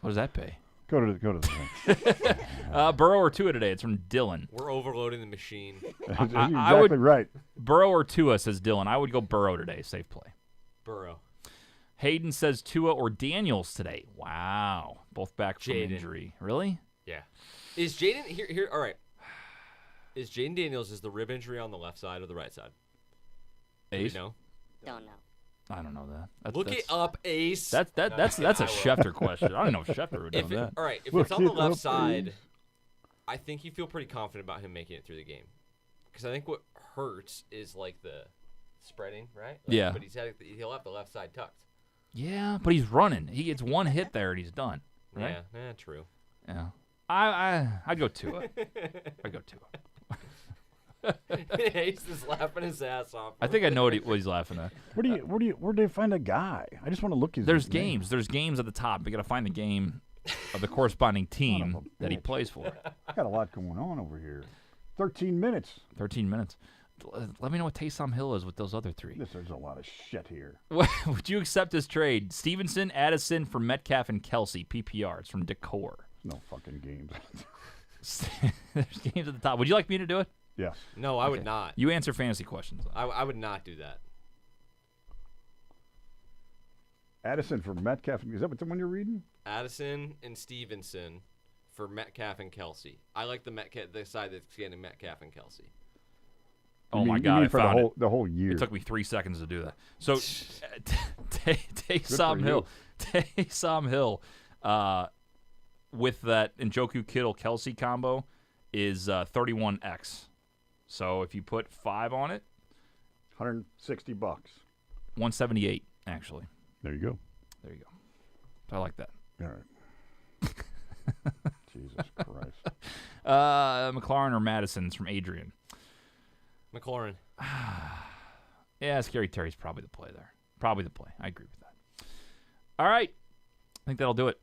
What does that pay? Go to the thing. Burrow or Tua today. It's from Dylan. We're overloading the machine. You're I exactly would- right. Burrow or Tua, says Dylan. I would go Burrow today. Safe play. Burrow. Hayden says Tua or Daniels today. Wow. Both back from Jaden. injury. Really? Yeah. Is Jaden here? All right. Is Jaden Daniels is the rib injury on the left side or the right side? Do we Ace? know? Don't know. I don't know that. Look it up, Ace. That's a I will. Schefter question. I don't know if Schefter would know If it, that. all right, if Look it's on the it left up, side, Ace. I think you feel pretty confident about him making it through the game. Because I think what hurts is like the spreading, right? Like, Yeah. But he'll have the left side tucked. Yeah, but he's running. He gets one hit there and he's done. Right? Yeah, true. Yeah. I'd go Tua. I'd go Tua. Ace is laughing his ass off. I think I know what he's laughing at. Where do they find a guy? I just want to look his There's name. games. There's games at the top. We got to find the game of the corresponding team Son of a that he bitch. plays for. I got a lot going on over here. 13 minutes. 13 minutes. Let me know what Taysom Hill is with those other 3. There's a lot of shit here. Would you accept this trade? Stevenson, Addison for Metcalf and Kelsey. PPR. It's from Decor. No fucking games. There's games at the top. Would you like me to do it? Yes. No, I would not. You answer fantasy questions. I would not do that. Addison for Metcalf. Is that what the one you're reading? Addison and Stevenson for Metcalf and Kelsey. I like the side that's getting Metcalf and Kelsey. Oh, You my mean- God, you mean I for found the whole year. It took me 3 seconds to do that. So, Taysom you. Hill. Taysom Hill with that Njoku Kittle Kelsey combo is 31x. So if you put 5 on it, $160. 178 actually. There you go. There you go. So I like that. All right. Jesus Christ. McLaurin or Madison's from Adrian. McLaurin. Yeah, Scary Terry's probably the play there. Probably the play. I agree with that. All right. I think that'll do it.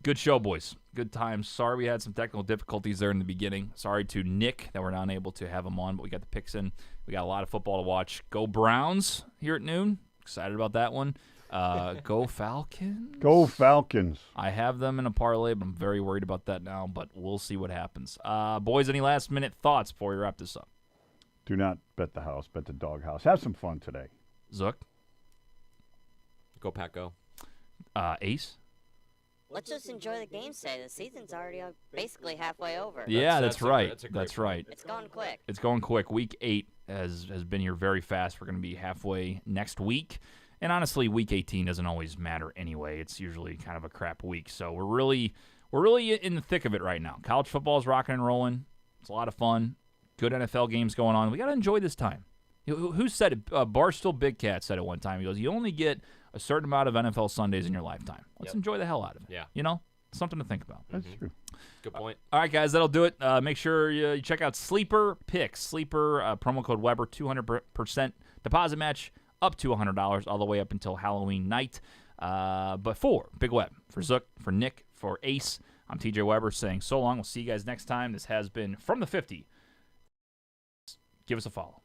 Good show, boys. Good times. Sorry we had some technical difficulties there in the beginning. Sorry to Nick that we're not able to have him on, but we got the picks in. We got a lot of football to watch. Go Browns here at noon. Excited about that one. Go Falcons. Go Falcons. I have them in a parlay, but I'm very worried about that now, but we'll see what happens. Boys, any last-minute thoughts before we wrap this up? Do not bet the house. Bet the dog house. Have some fun today. Zook? Go Pack, go. Ace? Let's just enjoy the game today. The season's already basically halfway over. Yeah, that's right. that's a great That's point. right. It's going quick. It's going quick. Week 8 has been here very fast. We're going to be halfway next week. And honestly, Week 18 doesn't always matter anyway. It's usually kind of a crap week. So we're really in the thick of it right now. College football is rocking and rolling. It's a lot of fun. Good NFL games going on. We got to enjoy this time. Who said it? Barstool Big Cat said it one time. He goes, you only get a certain amount of NFL Sundays in your lifetime. Let's enjoy the hell out of it. Yeah. You know? Something to think about. That's true. Good point. All right, guys, that'll do it. Make sure you check out Sleeper Picks. Sleeper, promo code Weber, 200% deposit match, up to $100, all the way up until Halloween night. But for Big Web, for Zook, for Nick, for Ace, I'm TJ Weber saying so long. We'll see you guys next time. This has been From the 50. Give us a follow.